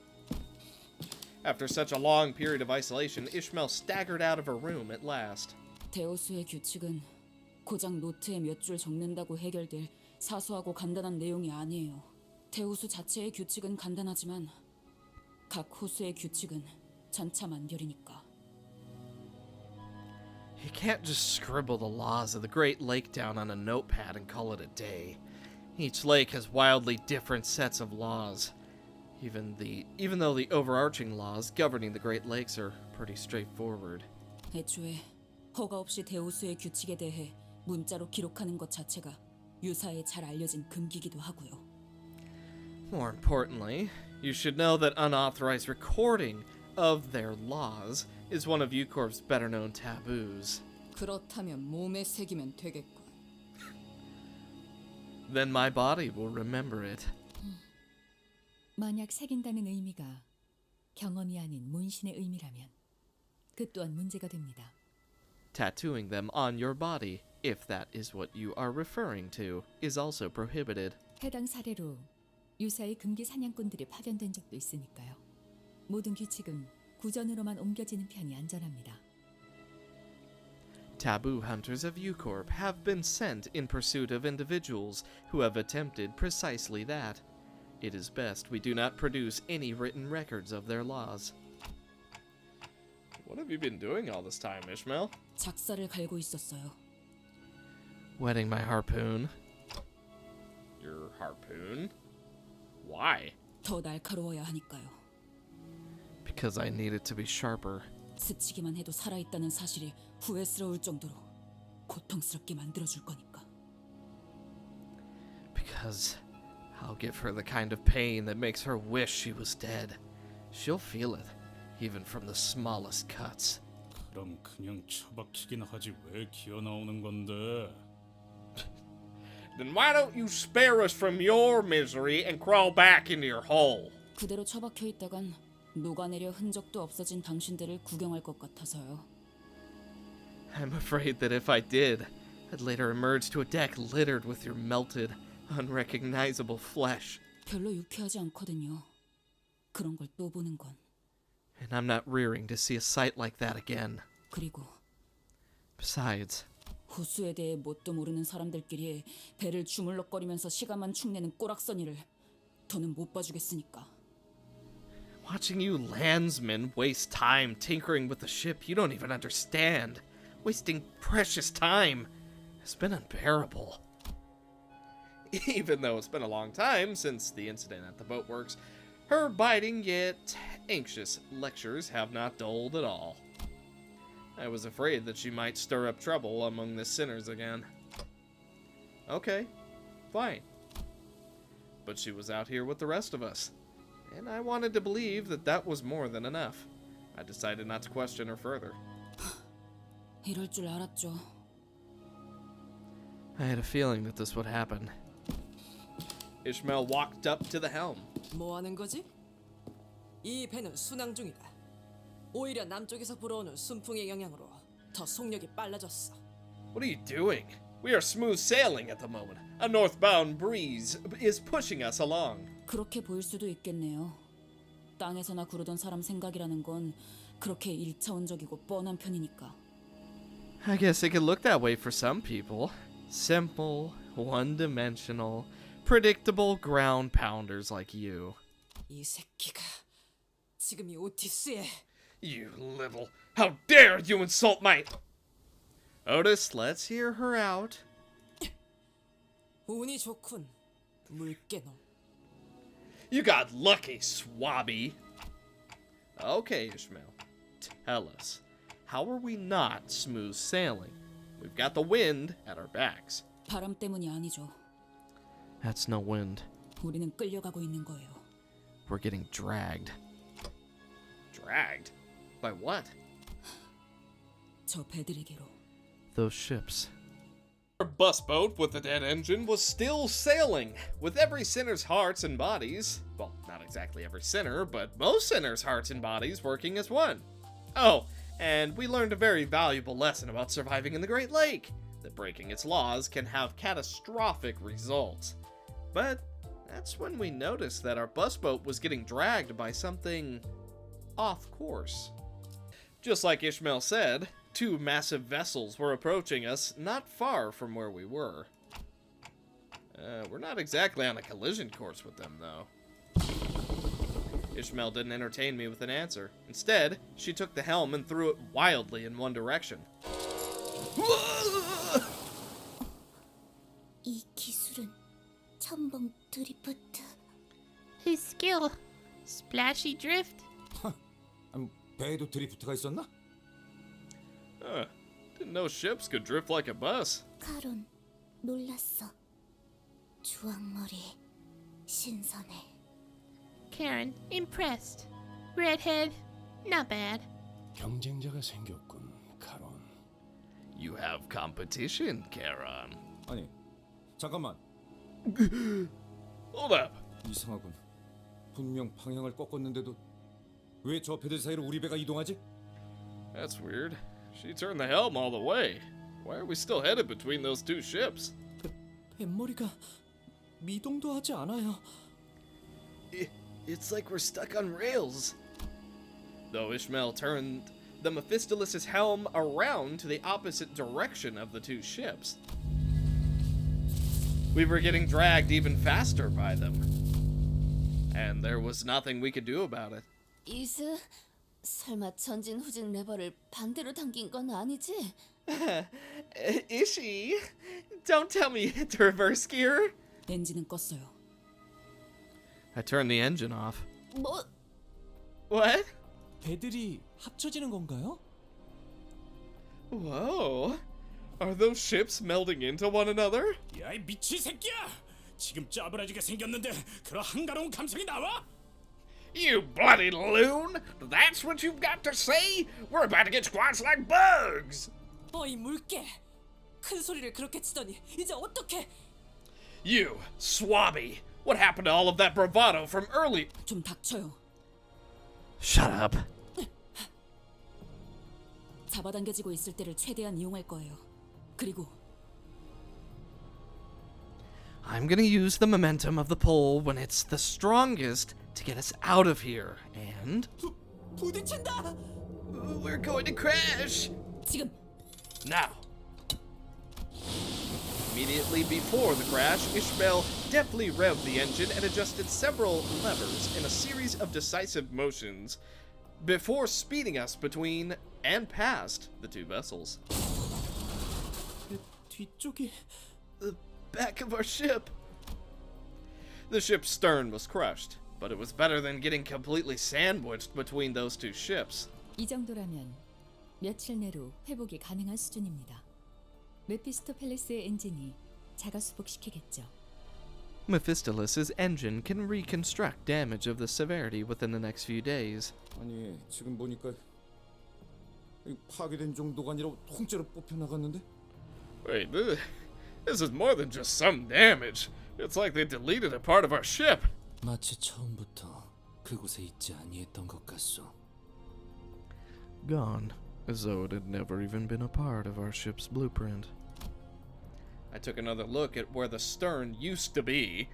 After such a long period of isolation, Ishmael staggered out of her room at last. 데오스의 규칙은 고작 노트에 몇 줄 적는다고 해결될 사소하고 간단한 내용이 아니에요. 데오스 자체의 규칙은 간단하지만 각 호수의 규칙은 천차만별이니까. You can't just scribble the laws of the Great Lake down on a notepad and call it a day. Each lake has wildly different sets of laws. Even though the overarching laws governing the Great Lakes are pretty straightforward. 애초에 허가 없이 데오스의 규칙에 대해 문자로 기록하는 것 자체가 유사에 잘 알려진 금기기도 하고요. More importantly, you should know that unauthorized recording of their laws is one of U-Corp's better-known taboos. 그렇다면 몸에 새기면 되겠군. Then my body will remember it. 만약 새긴다는 의미가 경험이 아닌 문신의 의미라면 그 또한 문제가 됩니다. Tattooing them on your body, if that is what you are referring to, is also prohibited. 해당 사례로 유사의 금기 사냥꾼들이 파견된 적도 있으니까요. 모든 규칙은 구전으로만 옮겨지는 편이 안전합니다. Taboo hunters of U-Corp have been sent in pursuit of individuals who have attempted precisely that. It is best we do not produce any written records of their laws. What have you been doing all this time, Ishmael? 작사를 갈고 있었어요. Wetting my harpoon. Your harpoon? Why? 더 날카로워야 하니까요. Because I need it to be sharper. 스치기만 해도 살아있다는 사실이 후회스러울 정도로 고통스럽게 만들어줄 거니까. Because I'll give her the kind of pain that makes her wish she was dead. She'll feel it, even from the smallest cuts. 그럼 그냥 처박히긴 하지 왜 기어 나오는 건데? Then why don't you spare us from your misery and crawl back into your hole? 그대로 처박혀 있다간 녹아내려 흔적도 없어진 당신들을 구경할 것 같아서요. I'm afraid that if I did, I'd later emerge to a deck littered with your melted, unrecognizable flesh. 별로 유쾌하지 않거든요. 그런 걸 또 보는 건. And I'm not rearing to see a sight like that again. 그리고 Besides, 호수에 대해 뭣도 모르는 사람들끼리 배를 주물럭거리면서 시간만 축내는 꼬락서니를 더는 못 봐주겠으니까. watching you landsmen waste time tinkering with the ship you don't even understand, wasting precious time, has been unbearable. Even though it's been a long time since the incident at the boatworks, her biting yet anxious lectures have not dulled at all. I was afraid that she might stir up trouble among the sinners again. Okay, fine. But she was out here with the rest of us, and I wanted to believe that that was more than enough. I decided not to question her further. 이럴 줄 알았죠. I had a feeling that this would happen. Ishmael walked up to the helm. 뭐 하는 거지? 이 배는 순항 중이다. 오히려 남쪽에서 불어오는 순풍의 영향으로 더 속력이 빨라졌어. What are you doing? We are smooth sailing at the moment. A northbound breeze is pushing us along. 그렇게 보일 수도 있겠네요. 땅에서나 구르던 사람 생각이라는 건 그렇게 일차원적이고 뻔한 편이니까. I guess it could look that way for some people. Simple, one-dimensional, predictable ground pounders like you. 이 새끼가 지금 이 오티스에 You little... How dare you insult my... Otis, let's hear her out. 운이 좋군, 물개놈. You got lucky, swabby. Okay, Ishmael. Tell us, how are we not smooth sailing? We've got the wind at our backs. 바람 때문이 아니죠. That's no wind. 우리는 끌려가고 있는 거예요. We're getting dragged. Dragged? By what? 저 배들에게로. Those ships. Our bus boat with the dead engine was still sailing, with every sinner's hearts and bodies, well, not exactly every sinner, but most sinners' hearts and bodies working as one. Oh, and we learned a very valuable lesson about surviving in the Great Lake, that breaking its laws can have catastrophic results. But that's when we noticed that our bus boat was getting dragged by something off course. Just like Ishmael said, two massive vessels were approaching us not far from where we were. We're not exactly on a collision course with them, though. Ishmael didn't entertain me with an answer. Instead, she took the helm and threw it wildly in one direction. 이 기술은 첨벙 드리프트. His skill. Splashy drift. 배에도 드리프트가 있었나? Didn't know ships could drift like a bus. 카론, 놀랐어. 주황머리, 신선해. Karen, impressed. Redhead, not bad. 경쟁자가 생겼군, 카론. You have competition, Karen. 아니, 잠깐만. Hold up. 이상하군. 분명 방향을 꺾었는데도 왜 저 배들 사이로 우리 배가 이동하지? That's weird. She turned the helm all the way. Why are we still headed between those two ships? 뱃머리가 미동도 하지 않아요. It's like we're stuck on rails. Though Ishmael turned the Mephistopheles' helm around to the opposite direction of the two ships. We were getting dragged even faster by them. And there was nothing we could do about it. 이즈, 설마 전진 후진 레버를 반대로 당긴 건 아니지? Ishi, don't tell me you hit the reverse gear. 엔진은 껐어요. I turned the engine off. 뭐? What? 배들이 합쳐지는 건가요? Whoa. Are those ships melding into one another? 야, 이 미친 새끼야! 지금 짜부라지게 생겼는데 그런 한가로운 감성이 나와? You bloody loon! That's what you've got to say? We're about to get squashed like bugs! 어이 물개! 큰 소리를 그렇게 치더니 이제 어떡해? You, swabby! What happened to all of that bravado from early? 좀 닥쳐요. Shut up. 잡아당겨지고 있을 때를 최대한 이용할 거예요. 그리고 I'm gonna use the momentum of the pole when it's the strongest to get us out of here, and... 부딪힌다! We're going to crash! 지금! Now! Immediately before the crash, Ishmael deftly revved the engine and adjusted several levers in a series of decisive motions before speeding us between and past the two vessels. 뒤쪽이 The back of our ship. The ship's stern was crushed, but it was better than getting completely sandwiched between those two ships. 이 정도라면 며칠 내로 회복이 가능한 수준입니다. 메피스토펠레스의 엔진이 자가 수복시키겠죠. Mephistopheles' engine can reconstruct damage of the severity within the next few days. 아니, 지금 보니까 파괴된 정도가 아니라 통째로 뽑혀 나갔는데? Wait, this is more than just some damage. It's like they deleted a part of our ship. 마치 처음부터 그곳에 있지 아니했던 것 같소. Gone, as though it had never even been a part of our ship's blueprint. I took another look at where the stern used to be.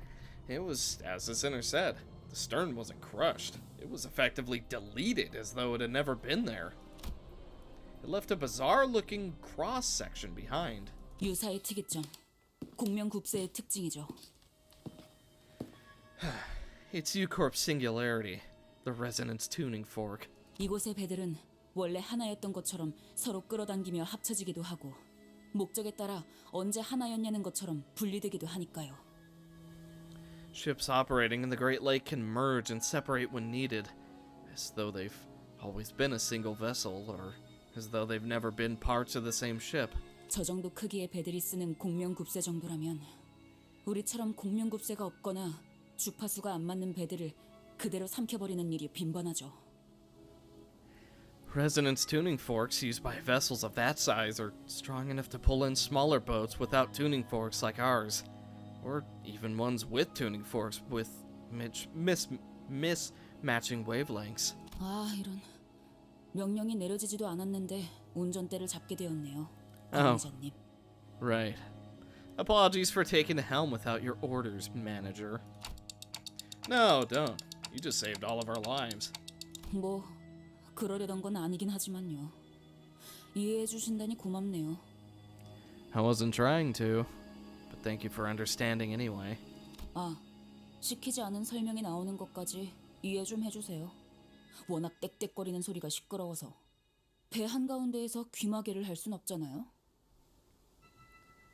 It was, as the sinner said, the stern wasn't crushed. It was effectively deleted as though it had never been there. It left a bizarre-looking cross-section behind. 유사의 특이점. 공명급세의 특징이죠. It's U-Corp's singularity, the resonance tuning fork. 이곳의 배들은 원래 하나였던 것처럼 서로 끌어당기며 합쳐지기도 하고 목적에 따라 언제 하나였냐는 것처럼 분리되기도 하니까요. Ships operating in the Great Lake can merge and separate when needed, as though they've always been a single vessel, or as though they've never been parts of the same ship. 저 정도 크기의 배들이 쓰는 공명급세 정도라면 우리처럼 공명급세가 없거나 주파수가 안 맞는 배들을 그대로 삼켜버리는 일이 빈번하죠. Resonance tuning forks used by vessels of that size are strong enough to pull in smaller boats without tuning forks like ours, or even ones with tuning forks with mismatching wavelengths. 아, 이런. 명령이 내려지지도 않았는데 운전대를 잡게 되었네요. Oh, 관리자님. right. Apologies for taking the helm without your orders, manager. No, don't. You just saved all of our lives. 뭐 그러려던 건 아니긴 하지만요. 이해해 주신다니 고맙네요. I wasn't trying to, but thank you for understanding anyway. 아, 시키지 않은 설명이 나오는 것까지 이해 좀 해주세요. 워낙 떽떽거리는 소리가 시끄러워서 배 한가운데에서 귀마개를 할 순 없잖아요.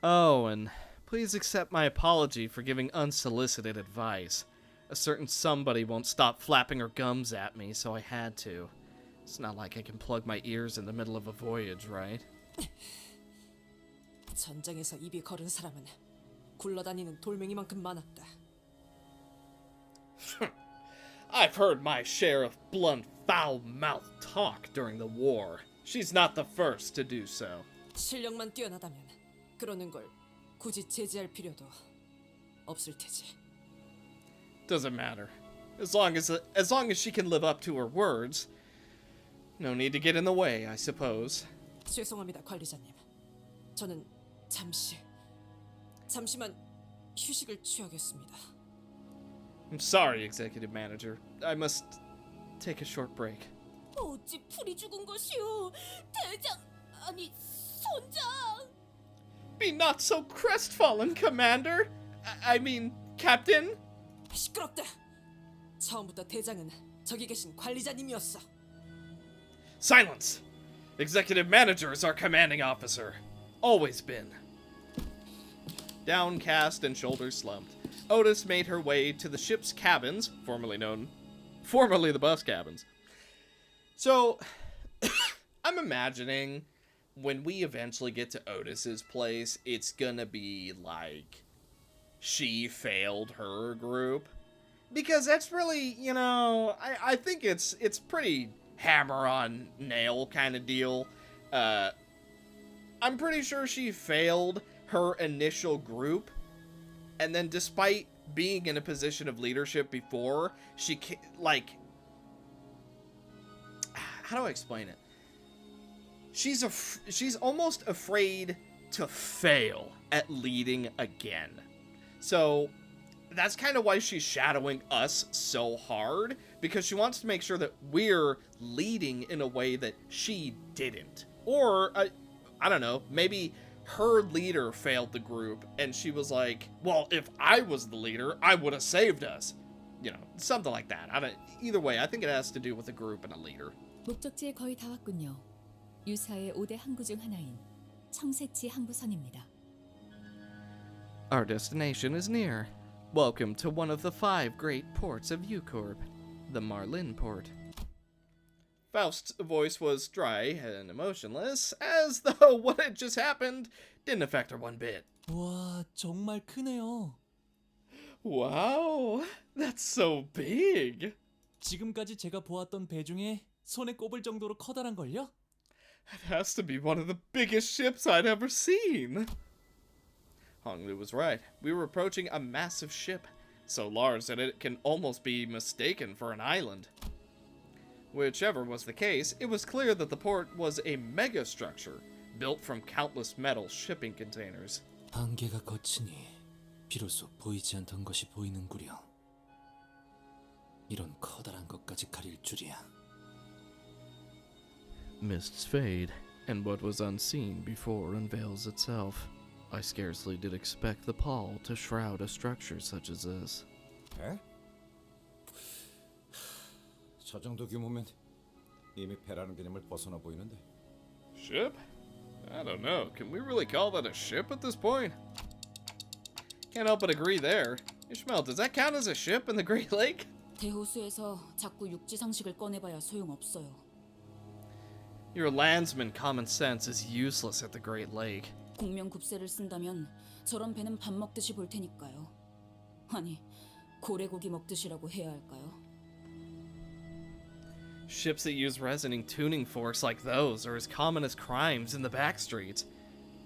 Oh, and please accept my apology for giving unsolicited advice. A certain somebody won't stop flapping her gums at me, so I had to. It's not like I can plug my ears in the middle of a voyage, right? 전장에서 입이 거른 사람은 굴러다니는 돌멩이만큼 많았다. I've heard my share of blunt, foul-mouthed talk during the war. She's not the first to do so. 실력만 뛰어나다면 그러는 걸 굳이 제지할 필요도 없을 테지. Doesn't matter. As long as she can live up to her words, no need to get in the way, I suppose. 죄송합니다, 관리자님. 저는 잠시만 휴식을 취하겠습니다. I'm sorry, Executive Manager. I must take a short break. 어찌 풀이 죽은 것이오? 대장, 아니 선장. Be not so crestfallen, Commander. I mean, Captain. 시끄럽다. 처음부터 대장은 저기 계신 관리자님이었어. Silence! Executive Manager is our commanding officer. Always been. Downcast and shoulders slumped, Otis made her way to the ship's cabins, formerly the bus cabins. So, I'm imagining when we eventually get to Otis's place, it's gonna be like she failed her group. Because that's really, I think it's pretty hammer on nail kind of deal. I'm pretty sure she failed her initial group, and then despite being in a position of leadership before, she how do I explain it? She's almost afraid to fail at leading again. So that's kind of why she's shadowing us so hard, because she wants to make sure that we're leading in a way that she didn't. Or, I don't know, maybe her leader failed the group, and she was like, well, if I was the leader, I would have saved us. Something like that. Either way, I think it has to do with a group and a leader. 목적지에 거의 다 왔군요. 유사의 5대 항구 중 하나인 청새치 항구선입니다. Our destination is near. Welcome to one of the 5 great ports of U-Corp, the Marlin port. Faust's voice was dry and emotionless, as though what had just happened didn't affect her one bit. 와, 정말 크네요. Wow, that's so big. 지금까지 제가 보았던 배 중에 손에 꼽을 정도로 커다란걸요? It has to be one of the biggest ships I'd ever seen. Honglu was right. We were approaching a massive ship, so large that it can almost be mistaken for an island. Whichever was the case, it was clear that the port was a mega structure built from countless metal shipping containers. 안개가 걷히니 비로소 보이지 않던 것이 보이는구려. 이런 커다란 것까지 가릴 줄이야. Mists fade, and what was unseen before unveils itself. I scarcely did expect the pall to shroud a structure such as this. 배? 저 정도 규모면 이미 배라는 개념을 벗어나 보이는데. Ship? I don't know. Can we really call that a ship at this point? Can't help but agree there. Ishmael, does that count as a ship in the Great Lake? 대호수에서 자꾸 육지 상식을 꺼내봐야 소용없어요. Your landsman common sense is useless at the Great Lake. 공명급세를 쓴다면 저런 배는 밥 먹듯이 볼 테니까요. 아니, 고래고기 먹듯이라고 해야 할까요? Ships that use resonating tuning forks like those are as common as crimes in the back streets.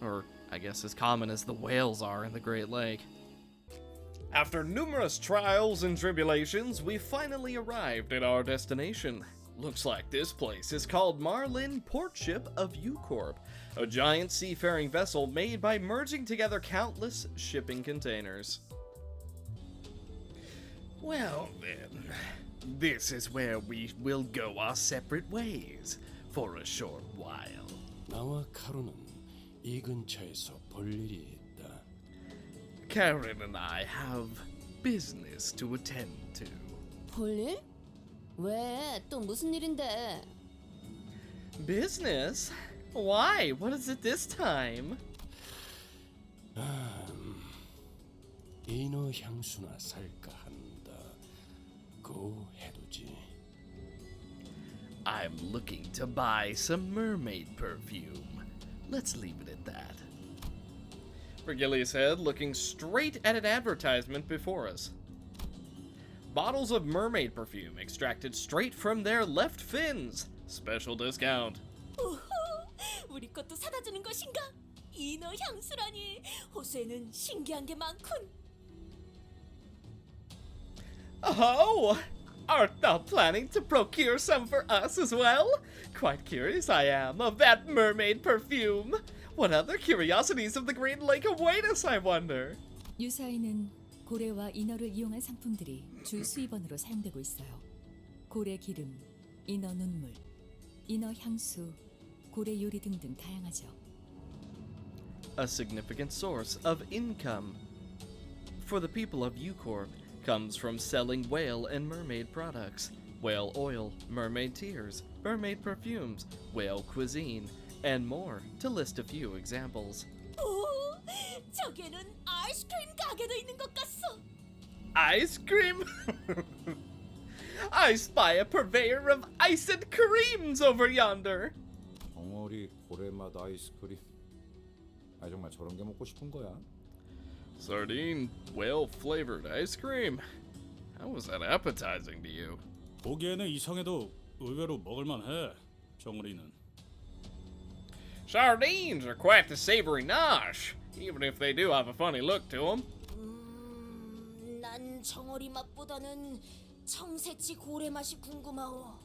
Or, I guess, as common as the whales are in the Great Lake. After numerous trials and tribulations, we finally arrived at our destination. Looks like this place is called Marlin Port Ship of U-Corp, a giant seafaring vessel made by merging together countless shipping containers. Well then, this is where we will go our separate ways for a short while. 나와 카루는 이 근처에서 볼 일이 있다. Karen and I have business to attend to. 볼일? 왜? 또 무슨 일인데? Business? Why? What is it this time? 인어 향수나 살까 한다. 고 해두지. I'm looking to buy some mermaid perfume. Let's leave it at that. Vergilius said, looking straight at an advertisement before us. Bottles of mermaid perfume extracted straight from their left fins. Special discount. 우후, 우리 것도 사다 주는 것인가? 인어 향수라니. 호수에는 신기한 게 많군. Oh! Art thou planning to procure some for us as well? Quite curious I am of that mermaid perfume. What other curiosities of the Great Lake await us, I wonder? 유사에는 고래와 인어를 이용한 상품들이 주 수입원으로 사용되고 있어요. 고래 기름, 인어 눈물, 인어 향수, 고래 요리 등등 다양하죠. A significant source of income for the people of U-Corp comes from selling whale and mermaid products, whale oil, mermaid tears, mermaid perfumes, whale cuisine, and more, to list a few examples. 오, 저기에는 아이스크림 가게도 있는 것 같소. Ice cream? I spy a purveyor of iced creams over yonder. 덩어리 고래맛 아이스크림. 아 정말 저런 게 먹고 싶은 거야? Sardine, whale-flavored ice cream? How was that appetizing to you? 보기에는 이상해도 의외로 먹을만해. 정우리는. Sardines are quite the savory nosh, even if they do have a funny look to them. 난 정어리 맛보다는 청새치 고래 맛이 궁금하오.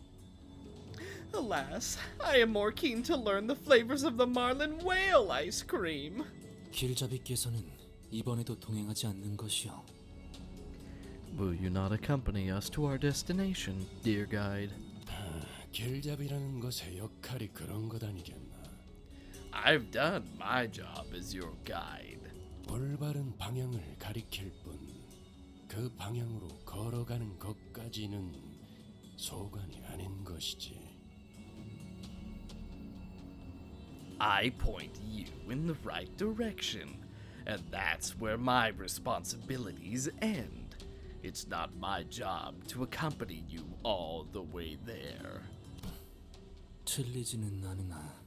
Alas, I am more keen to learn the flavors of the marlin whale ice cream. 길잡이께서는 이번에도 동행하지 않는 것이요. Will you not accompany us to our destination, dear guide? 길잡이라는 것의 역할이 그런 것 아니겠나. I've done my job as your guide. 올바른 방향을 가리킬 뿐 그 방향으로 걸어가는 것까지는 소관이 아닌 것이지. I point you in the right direction, and that's where my responsibilities end. It's not my job to accompany you all the way there. 틀리지는 않으나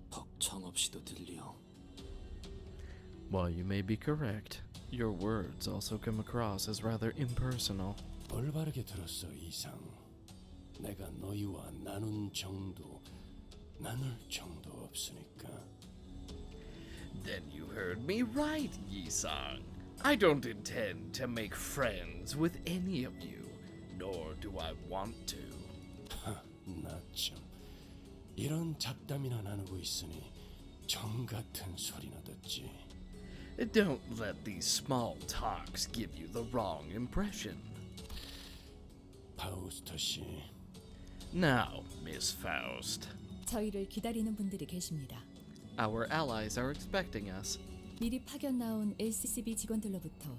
벅청없이도 들려. While you may be correct, your words also come across as rather impersonal. 올바르게 들었어 이상. 내가 너희와 나눌 정도 없으니까. Then you heard me right, Yi-sang. I don't intend to make friends with any of you, nor do I want to. 나 참 이런 잡담이나 나누고 있으니 정 같은 소리나 듣지. Don't let these small talks give you the wrong impression. 파우스터 씨. Now, Miss Faust. 저희를 기다리는 분들이 계십니다. Our allies are expecting us. 미리 파견 나온 LCCB 직원들로부터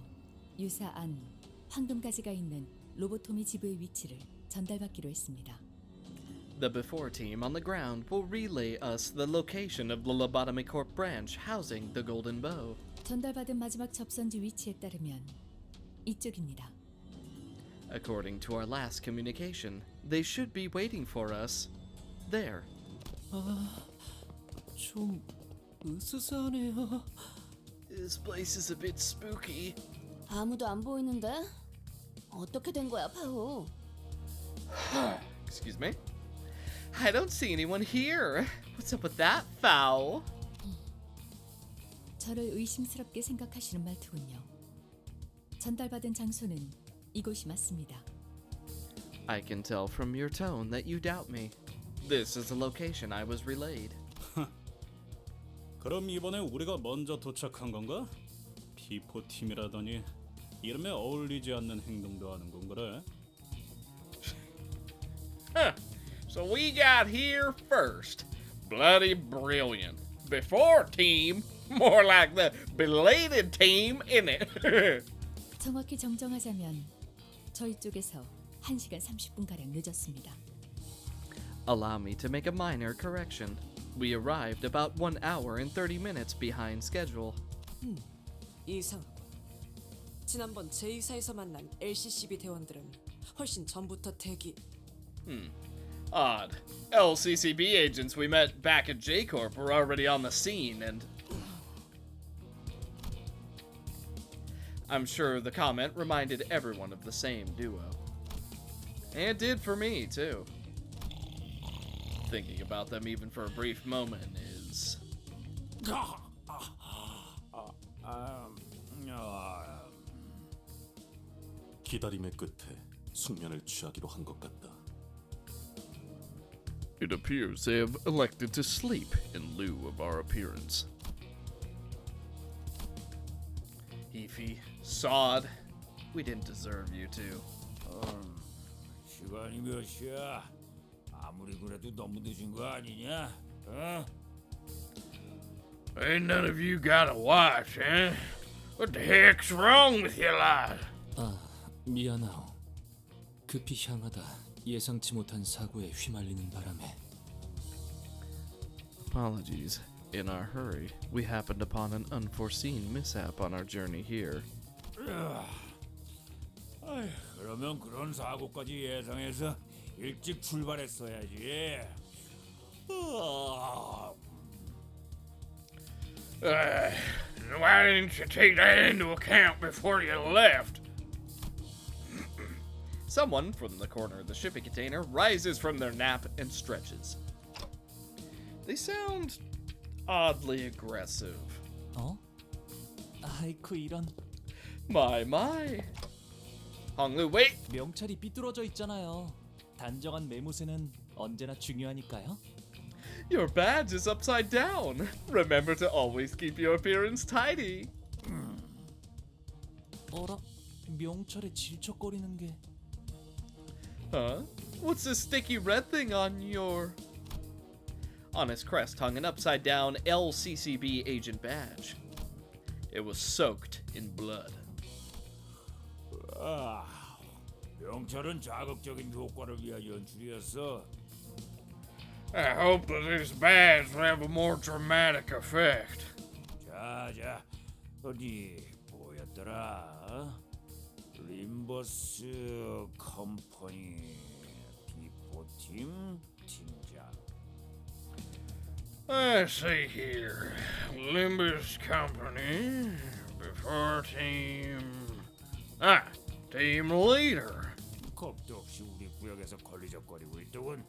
유사 안 황금가지가 있는 로보토미 지부의 위치를 전달받기로 했습니다. The before team on the ground will relay us the location of the Lobotomy Corp branch housing the Golden Bow. 전달받은 마지막 접선지 위치에 따르면 이쪽입니다. According to our last communication, they should be waiting for us there. 좀 으스스하네요. This place is a bit spooky. 아무도 안 보이는데? 어떻게 된 거야, 파호? Excuse me? I don't see anyone here. What's up with that, foul? 저를 의심스럽게 생각하시는 말투군요. 전달받은 장소는 이곳이 맞습니다. I can tell from your tone that you doubt me. This is the location I was relayed. 그럼 이번에 우리가 먼저 도착한 건가? P4 팀이라더니 이름에 어울리지 않는 행동도 하는 건 그래? So we got here first. Bloody brilliant. Before team, more like the belated team, innit? 정확히 정정하자면 저희 쪽에서 1시간 30분가량 늦었습니다. Allow me to make a minor correction. We arrived about 1 hour and 30 minutes behind schedule. 이상하고. 지난번 제2사에서 만난 LCCB 대원들은 훨씬 전부터 대기. Odd. LCCB agents we met back at J-Corp were already on the scene, and I'm sure the comment reminded everyone of the same duo. And it did for me, too. Thinking about them even for a brief moment is... 기다림의 끝에 숙면을 취하기로 한 것 같다. It appears they have elected to sleep in lieu of our appearance. Heafy, Sod, we didn't deserve you two. 시간이 몇 시야? 아무리 그래도 너무 늦은 거 아니냐? 어? Ain't none of you got a watch, eh? What the heck's wrong with you lot? 미안하오. 급히 향하다 예상치 못한 사고에 휘말리는 바람에. Apologies. In our hurry, we happened upon an unforeseen mishap on our journey here. 그러면 그런 사고까지 예상해서 일찍 출발했어야지. Why didn't you take that into account before you left? Someone from the corner of the shipping container rises from their nap and stretches. They sound oddly aggressive. 아이쿠 이런. My. Honglu, wait! 명찰이 삐뚤어져 있잖아요. 단정한 매무새는 언제나 중요하니까요. Your badge is upside down. Remember to always keep your appearance tidy. 어라? 명찰에 질척거리는 게. Huh? What's this sticky red thing on your... On his crest hung an upside-down LCCB agent badge. It was soaked in blood. 명찰은 자극적인 효과를 위한 연출이었어. I hope that this badge will have a more dramatic effect. 자, 어디 뭐였더라? 림버스 컴퍼니 P4팀 팀장. Let's see here. Limbus Company, before team... team leader. 겁도 없이 우리 구역에서 걸리적거리고 있더군.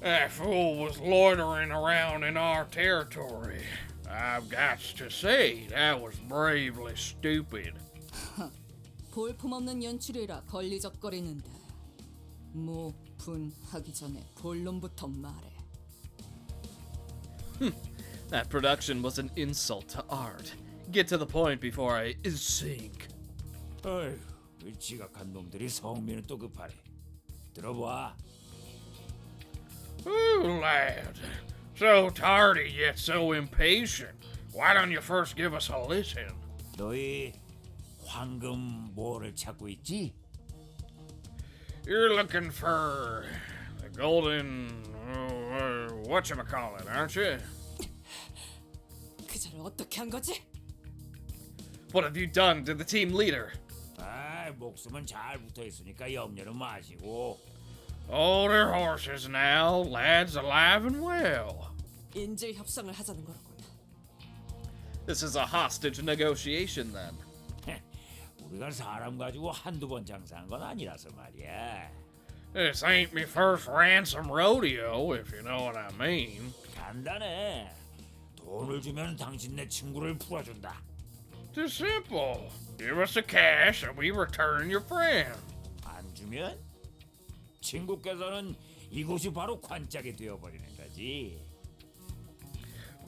That fool was loitering around in our territory. I've got to say, that was bravely stupid. 볼품없는 연출이라 걸리적거리는데 분하기 전에 본론부터 말해. That production was an insult to art. Get to the point before I sink. 어휴, 이 지각한 놈들이 성미는 또 급하네. 들어봐. Ooh, lad. So tardy yet so impatient. Why don't you first give us a listen? 너희 황금 뭐를 찾고 있지? You're looking for the golden... whatchamacallit, aren't you? 그자를 어떻게 한 거지? What have you done to the team leader? 아, 목숨은 잘 붙어 있으니까 염려는 마시고. All their horses now, lad's alive and well. 인질 협상을 하자는 거로군. This is a hostage negotiation then. 우리가 사람 가지고 한두 번 장사한 건 아니라서 말이야. This ain't me first ransom rodeo, if you know what I mean. 간단해. 돈을 주면 당신 내 친구를 풀어준다. It's simple. Give us the cash and we return your friend. 안 주면 친구께서는 이곳이 바로 관짝이 되어버리는 거지.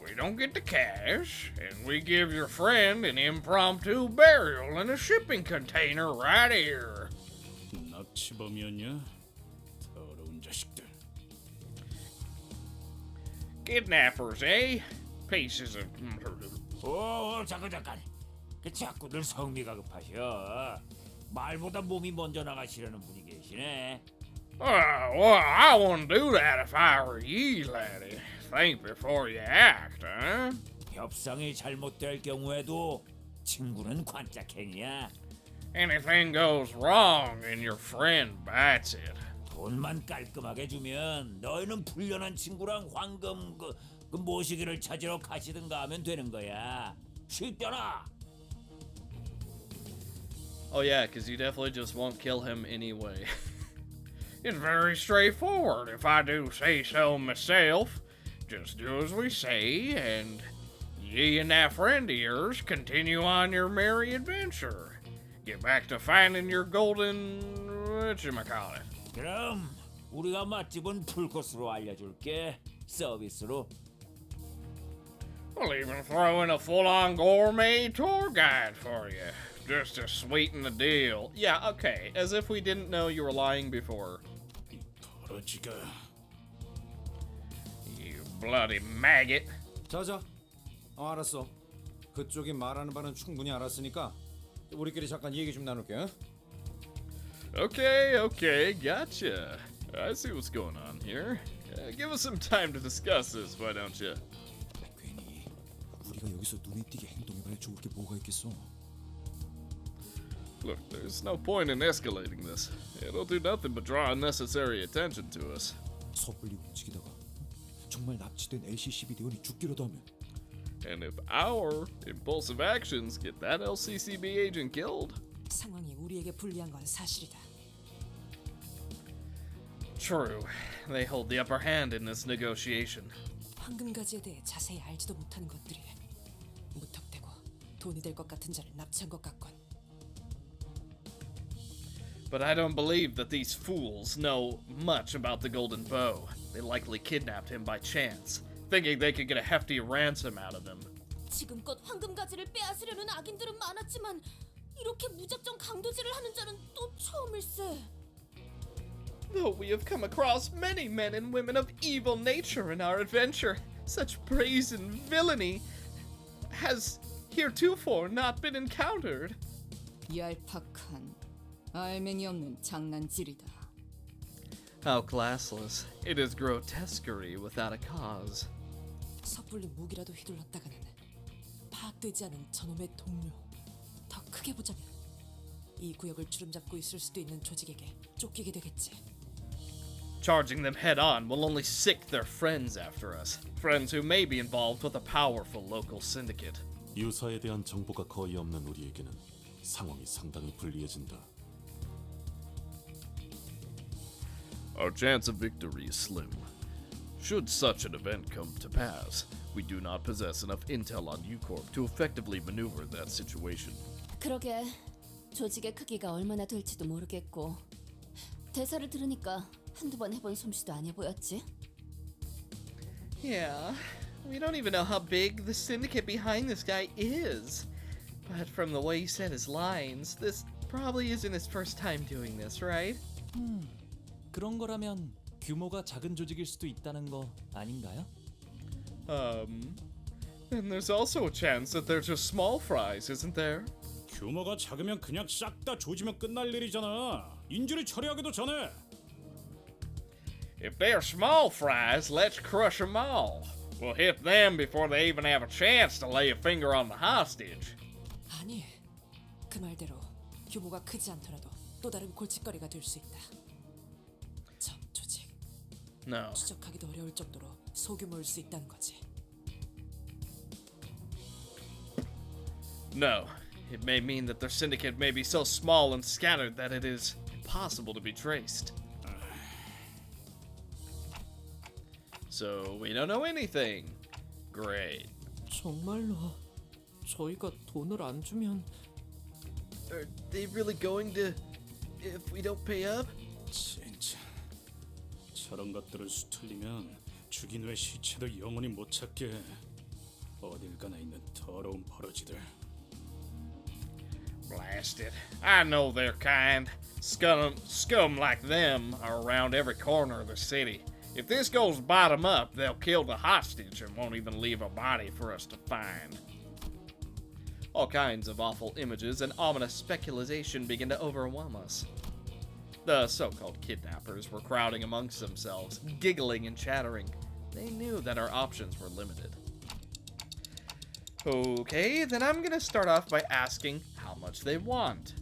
We don't get the cash, and we give your friend an impromptu burial in a shipping container right here. 납치범이었냐? 더러운 자식들. Kidnappers, eh? Pieces of... 잠깐. 그 자꾸들 성미가 급하셔. 말보다 몸이 먼저 나가시려는 분이 계시네. Well, I wouldn't do that if I were ye, laddie. Think before you act, huh? 협상이 잘못될 경우에도 친구는 관짝행이야. Anything goes wrong and your friend bites it. 돈만 깔끔하게 주면 너희는 불련한 친구랑 황금 그 모시기를 찾으러 가시든가 하면 되는 거야. 쉽잖아. Oh yeah, because you definitely just won't kill him anyway. It's very straightforward, if I do say so myself. Just do as we say, and ye and that friend of yours continue on your merry adventure. Get back to finding your golden... whatchamacallit. 그럼 우리가 맛집은 풀코스로 알려줄게. 서비스로. We'll even throw in a full-on gourmet tour guide for you, just to sweeten the deal. Yeah, okay, as if we didn't know you were lying before. 더러지가. You bloody maggot. 자자. 알았어. 그쪽이 말하는 바는 충분히 알았으니까 우리끼리 잠깐 얘기 좀 나눌게. 응? Okay, gotcha. I see what's going on here. Give us some time to discuss this, why don't you? 괜히 우리가 여기서 눈에 띄게 행동해봐야 좋을 게 뭐가 있겠어. Look, there's no point in escalating this. It'll do nothing but draw unnecessary attention to us. 섣불리 움직이다가 정말 납치된 LCCB 대원이 죽기라도 하면. And if our impulsive actions get that LCCB agent killed? 상황이 우리에게 불리한 건 사실이다. True. They hold the upper hand in this negotiation. 황금가지에 대해 자세히 알지도 못하는 것들이 무턱대고 돈이 될 것 같은 자를 납치한 것 같군. But I don't believe that these fools know much about the Golden Bow. They likely kidnapped him by chance, thinking they could get a hefty ransom out of him. 지금껏 황금가지를 빼앗으려는 악인들은 많았지만 이렇게 무작정 강도질을 하는 자는 또 처음일세. Though we have come across many men and women of evil nature in our adventure, such brazen villainy has heretofore not been encountered. 얄팍한 알맹이 없는 장난질이다. How classless. It is grotesquerie without a cause. 섣불리 무기라도 휘둘렀다가는 파악되지 않은 저놈의 동료. 더 크게 보자면 이 구역을 주름잡고 있을 수도 있는 조직에게 쫓기게 되겠지. Charging them head-on will only sick their friends after us. Friends who may be involved with a powerful local syndicate. 유사에 대한 정보가 거의 없는 우리에게는 상황이 상당히 불리해진다. Our chance of victory is slim. Should such an event come to pass, we do not possess enough intel on U-Corp to effectively maneuver that situation. 그러게 조직의 크기가 얼마나 될지도 모르겠고 대사를 들으니까 한두 번 해본 솜씨도 아니어 보였지. Yeah, we don't even know how big the syndicate behind this guy is. But from the way he said his lines, this probably isn't his first time doing this, right? 그런 거라면 규모가 작은 조직일 수도 있다는 거 아닌가요? And there's also a chance that they're just small fries, isn't there? 규모가 작으면 그냥 싹 다 조지면 끝날 일이잖아. 인질이 처리하기도 전에. If they're small fries, let's crush them all. We'll hit them before they even have a chance to lay a finger on the hostage. 아니, 그 말대로 규모가 크지 않더라도 또 다른 골칫거리가 될 수 있다. 저 조직 No. 추적하기도 어려울 정도로 소규모일 수 있다는 거지. No. It may mean that their syndicate may be so small and scattered that it is impossible to be traced. So we don't know anything. Great. 정말로 저희가 돈을 안 주면 Are they really going to if we don't pay up? 진짜 저런 것들을 수틀리면 죽인 후의 시체도 영원히 못 찾게 해. 어딜 가나 있는 더러운 버러지들. Blast it. I know their kind. Scum like them are around every corner of the city. If this goes bottom up, they'll kill the hostage and won't even leave a body for us to find. All kinds of awful images and ominous speculation begin to overwhelm us. The so-called kidnappers were crowding amongst themselves, giggling and chattering. They knew that our options were limited. Okay, then I'm gonna start off by asking how much they want.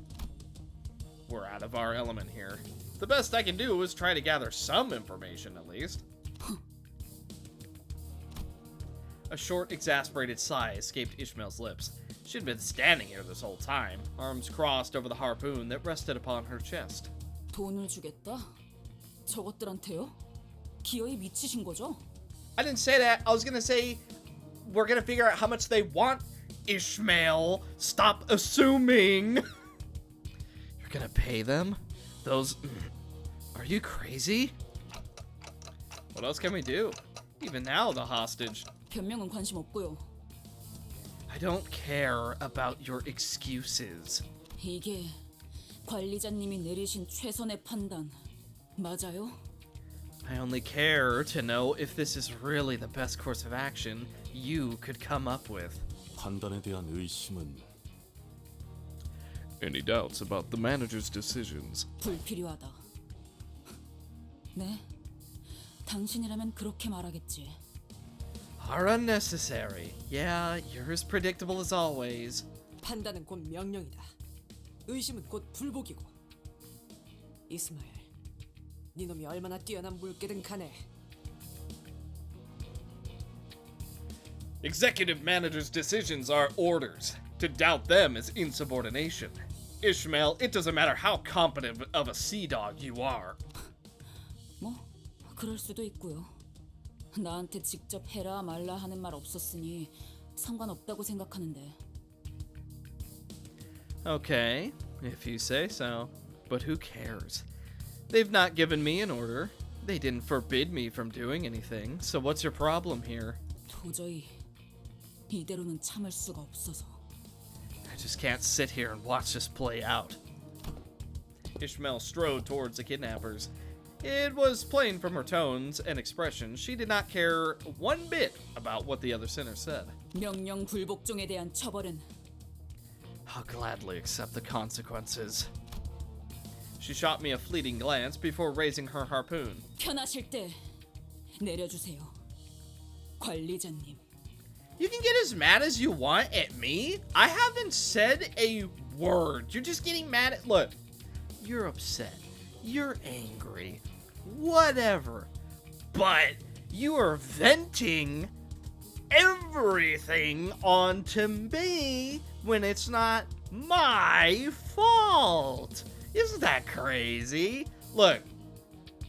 We're out of our element here. The best I can do is try to gather some information, at least. A short, exasperated sigh escaped Ishmael's lips. She'd been standing here this whole time, arms crossed over the harpoon that rested upon her chest. 돈을 주겠다? 저것들한테요? 기어이 미치신 거죠? I didn't say that. I was gonna say we're gonna figure out how much they want. Ishmael, stop assuming. You're gonna pay them? Those... Are you crazy? What else can we do? Even now, the hostage... 변명은 관심 없고요. I don't care about your excuses. 이게 관리자님이 내리신 최선의 판단 맞아요? I only care to know if this is really the best course of action you could come up with. 판단에 대한 의심은 Any doubts about the manager's decisions? 불필요하다. 네, 당신이라면 그렇게 말하겠지. Are unnecessary. Yeah, you're as predictable as always. 판단은 곧 명령이다. 의심은 곧 불복이고. 이스마엘, 네 놈이 얼마나 뛰어난 물개든 간에. Executive managers' decisions are orders. To doubt them is insubordination. Ishmael, it doesn't matter how competent of a sea dog you are. 뭐 그럴 수도 있고요. 나한테 직접 해라 말라 하는 말 없었으니 상관없다고 생각하는데. Okay, if you say so. But who cares? They've not given me an order. They didn't forbid me from doing anything. So what's your problem here? 도저히 이대로는 참을 수가 없어서. I just can't sit here and watch this play out. Ishmael strode towards the kidnappers. It was plain from her tones and expressions she did not care one bit about what the other sinner said. 명령 불복종에 대한 처벌은 I'll gladly accept the consequences. She shot me a fleeting glance before raising her harpoon. 편하실 때 내려주세요. 관리자님. You can get as mad as you want at me. I haven't said a word. You're just getting mad at... Look, you're upset. You're angry. Whatever. But you are venting everything onto me when it's not my fault. Isn't that crazy? Look,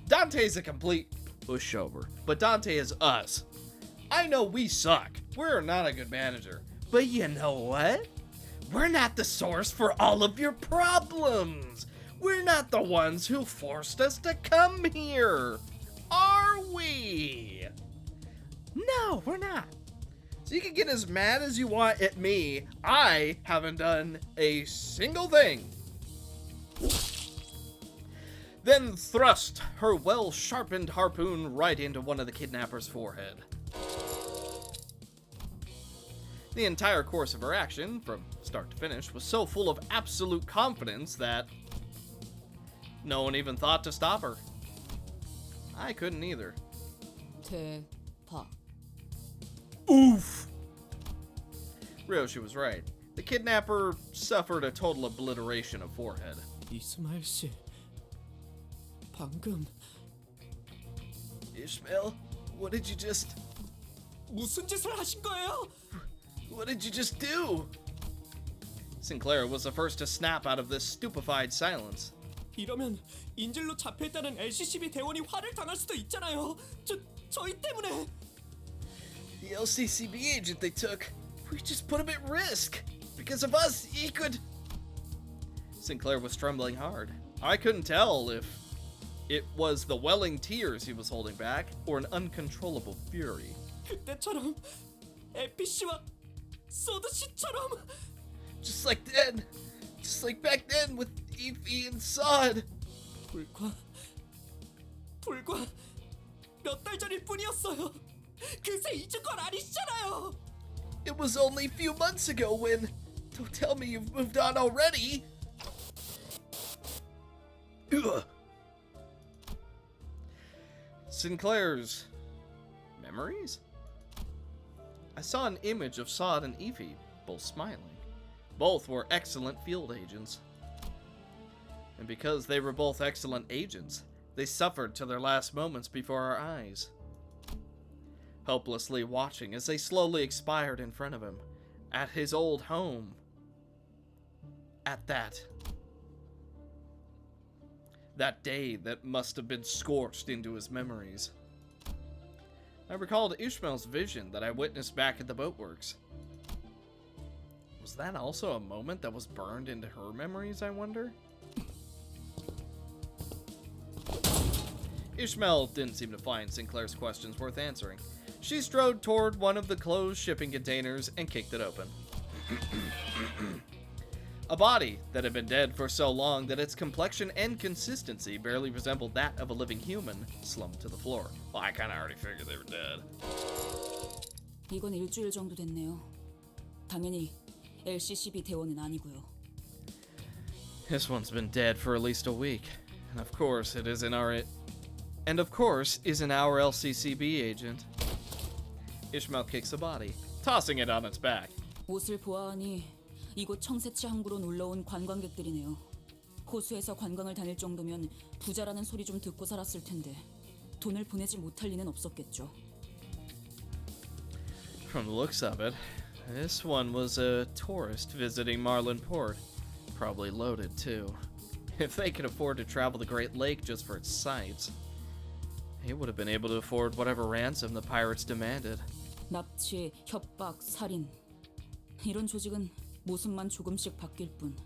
Dante's a complete pushover, but Dante is us. I know we suck. We're not a good manager. But you know what? We're not the source for all of your problems. We're not the ones who forced us to come here. Are we? No, we're not. So you can get as mad as you want at me. I haven't done a single thing. then thrust her well-sharpened harpoon right into one of the kidnapper's forehead. The entire course of her action, from start to finish, was so full of absolute confidence that no one even thought to stop her. I couldn't either. 대박. Oof! Ryoshi was right. The kidnapper suffered a total obliteration of forehead. 이스마일 씨, 방금 Ishmael, what did you just... 무슨 짓을 하신 거예요? What did you just do? Sinclair was the first to snap out of this stupefied silence. 이러면 인질로 잡혀있다는 LCCB 대원이 화를 당할 수도 있잖아요. 저희 때문에. The LCCB agent they took, we just put him at risk. Because of us, he could... Sinclair was trembling hard. I couldn't tell if it was the welling tears he was holding back or an uncontrollable fury. 그때처럼 LPC와 소드 씨처럼. Just like then. Just like back then with Evie and Sod. 불과 몇 달 전일 뿐이었어요. 그새 잊은 건 아니시잖아요. It was only a few months ago when... Don't tell me you've moved on already. Ugh. Sinclair's memories? I saw an image of Sod and Evie, both smiling. Both were excellent field agents. And because they were both excellent agents, they suffered to their last moments before our eyes. Helplessly watching as they slowly expired in front of him, at his old home. At that day that must have been scorched into his memories. I recalled Ishmael's vision that I witnessed back at the boatworks. Was that also a moment that was burned into her memories, I wonder? Ishmael didn't seem to find Sinclair's questions worth answering. She strode toward one of the closed shipping containers and kicked it open. A body that had been dead for so long that its complexion and consistency barely resembled that of a living human slumped to the floor. Well, I kinda already figured they were dead. 이건 일주일 정도 됐네요. 당연히 LCCB 대원은 아니고요. This one's been dead for at least a week. And of course, isn't our LCCB agent. Ishmael kicks the body, tossing it on its back. 옷을 보아하니 이곳 청새치 항구로 놀러온 관광객들이네요. 호수에서 관광을 다닐 정도면 부자라는 소리 좀 듣고 살았을 텐데 돈을 보내지 못할 리는 없었겠죠. From the looks of it, this one was a tourist visiting Marlin Port. Probably loaded, too. If they could afford to travel the Great Lake just for its sights, they would have been able to afford whatever ransom the pirates demanded. 납치, 협박, 살인. 이런 조직은 모습만 조금씩 바뀔 뿐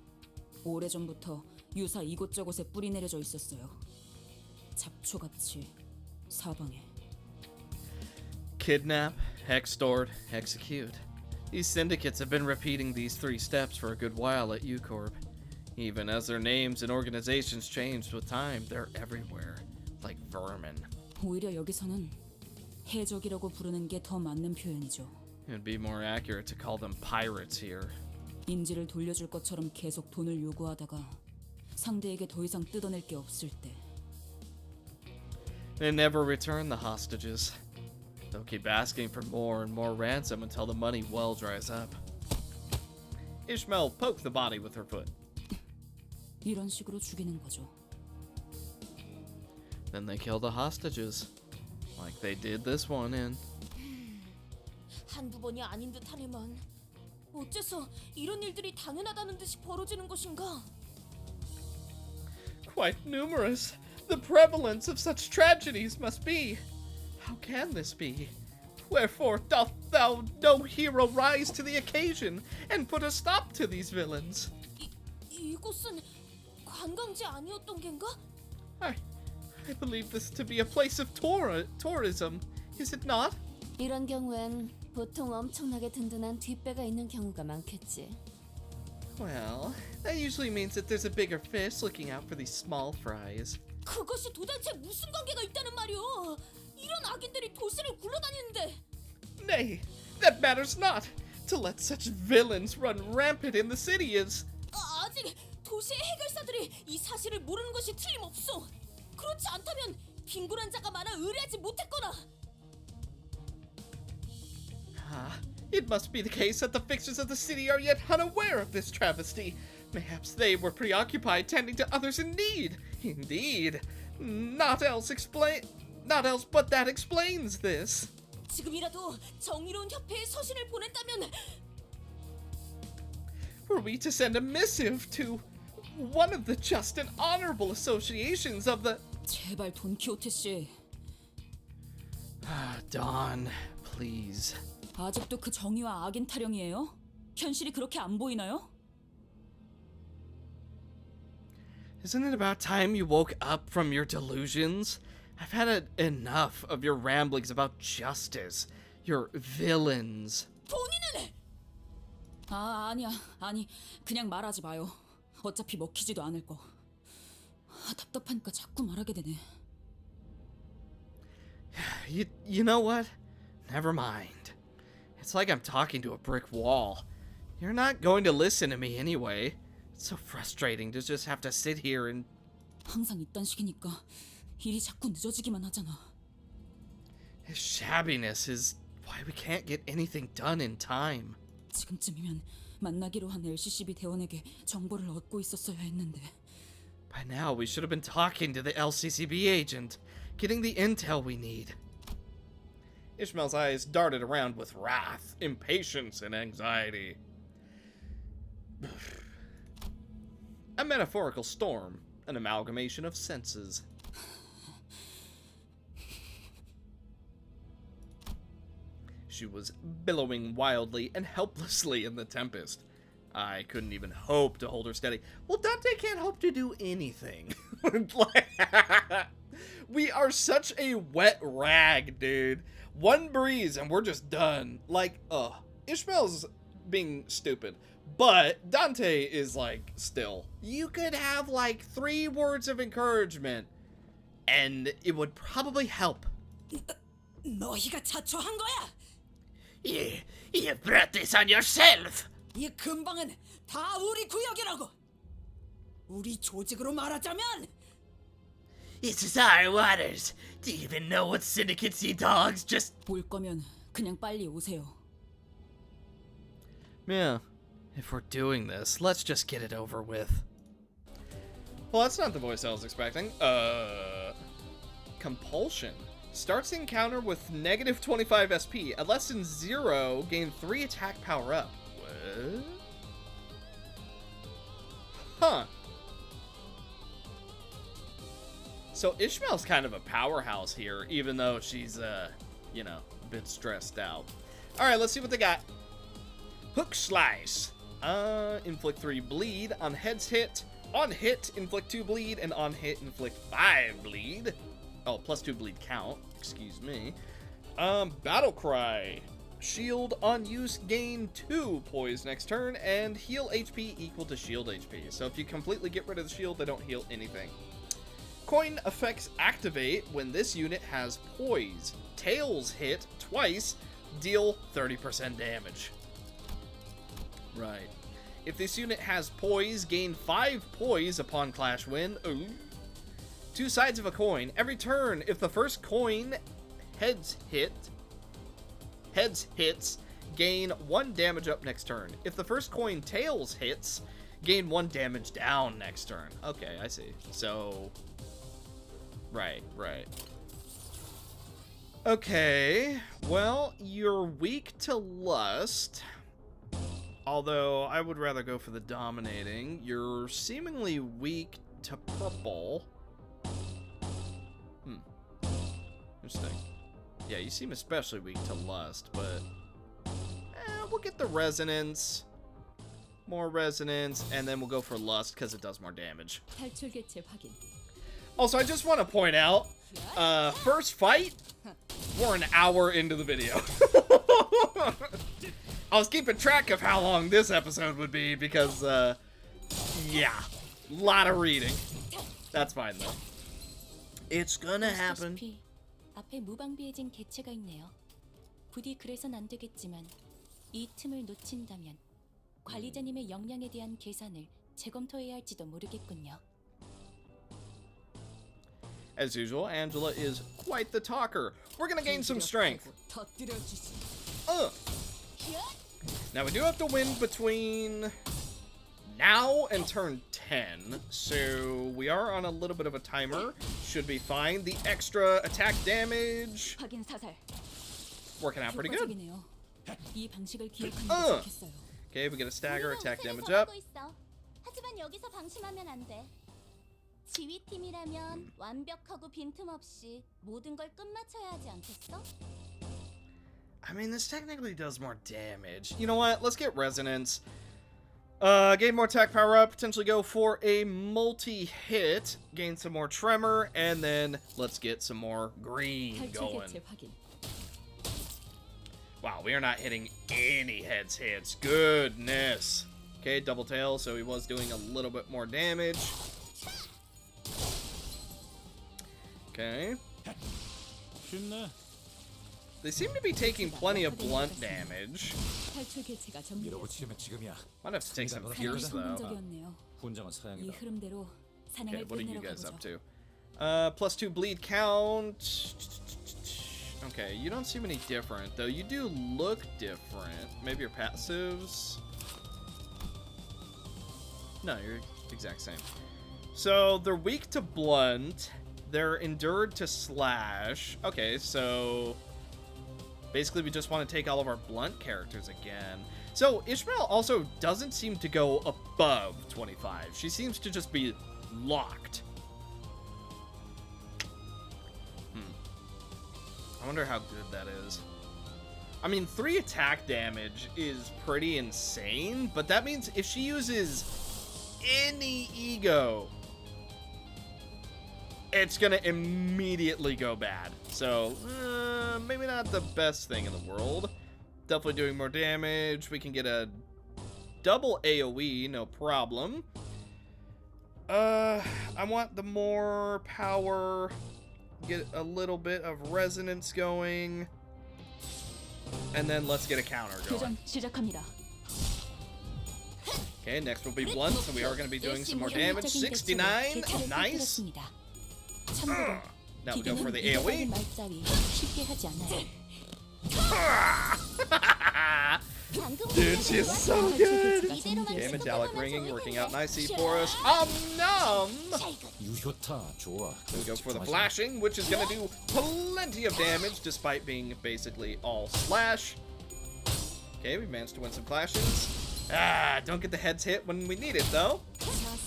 오래전부터 유사 이곳저곳에 뿌리 내려져 있었어요. 잡초같이 사방에. Kidnap, extort, execute. These syndicates have been repeating these three steps for a good while at U-Corp. Even as their names and organizations changed with time, they're everywhere, like vermin. 오히려 여기서는 해적이라고 부르는 게 더 맞는 표현이죠. It'd be more accurate to call them pirates here. 인지를 돌려줄 것처럼 계속 돈을 요구하다가 상대에게 더 이상 뜯어낼 게 없을 때. They never return the hostages. They'll keep asking for more and more ransom until the money well dries up. Ishmael poked the body with her foot. 이런 식으로 죽이는 거죠. Then they kill the hostages, like they did this one in. 한두 번이 아닌 듯하네만. 어째서 이런 일들이 당연하다는 듯이 벌어지는 것인가? Quite numerous. The prevalence of such tragedies must be. How can this be? Wherefore doth thou no hero rise to the occasion and put a stop to these villains? 이곳은 관광지 아니었던 겐가? I believe this to be a place of tourism, is it not? 이런 경우엔 보통 엄청나게 든든한 뒷배가 있는 경우가 많겠지. Well, that usually means that there's a bigger fish looking out for these small fries. 그것이 도대체 무슨 관계가 있다는 말이오? 이런 악인들이 도시를 굴러다니는데. Nay, that matters not. To let such villains run rampant in the city is... 아직 도시의 해결사들이 이 사실을 모르는 것이 틀림없어. 그렇지 않다면 빈곤한 자가 많아 의뢰하지 못했거나. It must be the case that the fixers of the city are yet unaware of this travesty. Mayhaps they were preoccupied tending to others in need. Indeed. Not else but that explains this. 지금이라도 정의로운 협회에 서신을 보냈다면. Were we to send a missive to one of the just and honorable associations of the... 제발 돈키호테 씨. Dawn, please. 아직도 그 정의와 악인 타령이에요? 현실이 그렇게 안 보이나요? Isn't it about time you woke up from your delusions? I've had enough of your ramblings about justice, your villains. 본인은! 아니, 그냥 말하지 마요. 어차피 먹히지도 않을 거. 답답하니까 자꾸 말하게 되네. You know what? Never mind. It's like I'm talking to a brick wall. You're not going to listen to me anyway. It's so frustrating to just have to sit here and... 항상 이딴 식이니까 일이 자꾸 늦어지기만 하잖아. His shabbiness is why we can't get anything done in time. 지금쯤이면 만나기로 한 LCCB 대원에게 정보를 얻고 있었어야 했는데. By now we should have been talking to the LCCB agent, getting the intel we need. Ishmael's eyes darted around with wrath, impatience, and anxiety. A metaphorical storm, an amalgamation of senses. She was billowing wildly and helplessly in the tempest. I couldn't even hope to hold her steady. Well, Dante can't hope to do anything. We are such a wet rag, dude. One breeze and we're just done. Like, Ishmael's being stupid. But Dante is like, still. You could have like 3 words of encouragement and it would probably help. 너희가 자초한 거야? You brought this on yourself. 이 근방은 다 우리 구역이라고. 우리 조직으로 말하자면. This is our waters. Do you even know what syndicates you dogs just... 올 거면 그냥 빨리 오세요. Yeah, if we're doing this, let's just get it over with. Well, that's not the voice I was expecting. Compulsion. Starts the encounter with negative 25 SP. At less than 0, gain 3 attack power up. What? Huh. So Ishmael's kind of a powerhouse here, even though she's, you know, a bit stressed out. Alright, let's see what they got. Hook Slice. Inflict 3 bleed. On heads hit. On hit, inflict 2 bleed. And on hit, inflict 5 bleed. Oh, plus 2 bleed count. Excuse me. Battle Cry. Shield on use, gain 2 poise next turn. And heal HP equal to shield HP. So if you completely get rid of the shield, they don't heal anything. Coin effects activate when this unit has poise. Tails hit twice, deal 30% damage. Right. If this unit has poise, gain 5 poise upon clash win. Ooh. 2 sides of a coin. Every turn, if the first coin heads hits, gain 1 damage up next turn. If the first coin tails hits, gain 1 damage down next turn. Okay, I see. So... Right. Okay, well, you're weak to lust. Although, I would rather go for the dominating. You're seemingly weak to purple. Interesting. Yeah, you seem especially weak to lust, but... we'll get the resonance. More resonance, and then we'll go for lust, because it does more damage. 탈출 개체 확인. Also, I just want to point out, first fight, we're an hour into the video. I was keeping track of how long this episode would be because, yeah, a lot of reading. That's fine, though. It's gonna happen. 보시다시피 앞에 무방비해진 개체가 있네요. 부디 그래선 안 되겠지만 이 틈을 놓친다면 관리자님의 역량에 대한 계산을 재검토해야 할지도 모르겠군요. As usual, Angela is quite the talker. We're gonna gain some strength. Now we do have to win between now and turn 10, so we are on a little bit of a timer. Should be fine. The extra attack damage working out pretty good. Okay, we get a stagger attack damage up. 하지만 여기서 방심하면 안 돼. 지휘팀이라면 완벽하고 빈틈없이 모든 걸 끝마쳐야 하지 않겠어? I mean, this technically does more damage. You know what? Let's get resonance. Gain more attack power up. Potentially go for a multi-hit. Gain some more tremor. And then let's get some more green going. Wow, we are not hitting any heads hits. Goodness. Okay, double tail. So he was doing a little bit more damage. Okay. They seem to be taking plenty of blunt damage. Might have to take some pierce though. Okay, what are you guys up to? +2 bleed count. Okay, you don't seem any different though. You do look different. Maybe your passives. No, you're exact same. So they're weak to blunt. They're endured to slash. Okay, so basically we just want to take all of our blunt characters again. So Ishmael also doesn't seem to go above 25. She seems to just be locked. I wonder how good that is. I mean, 3 attack damage is pretty insane, but that means if she uses any ego, it's gonna immediately go bad. So, maybe not the best thing in the world. Definitely doing more damage. We can get a double AoE, no problem. I want the more power. Get a little bit of resonance going. And then let's get a counter going. Okay, next will be blunt, so we are going to be doing some more damage. 69, nice. Now we go for the AoE. Dude, she is so good. Okay, metallic ringing working out nicely for us. Nom! We go for the flashing, which is going to do plenty of damage despite being basically all slash. Okay, we managed to win some clashes. Don't get the heads hit when we need it though.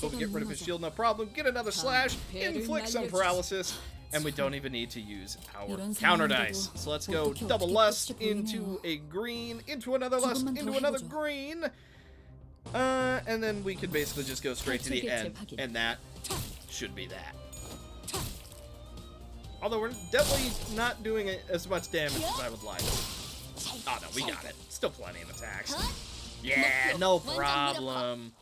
But we get rid of his shield, no problem. Get another slash, inflict some paralysis, and we don't even need to use our counter dice. So let's go double lust into a green, into another lust, into another green. And then we can basically just go straight to the end, and that should be that. Although we're definitely not doing as much damage as I would like. Oh no, we got it. Still plenty of attacks. Yeah, no problem.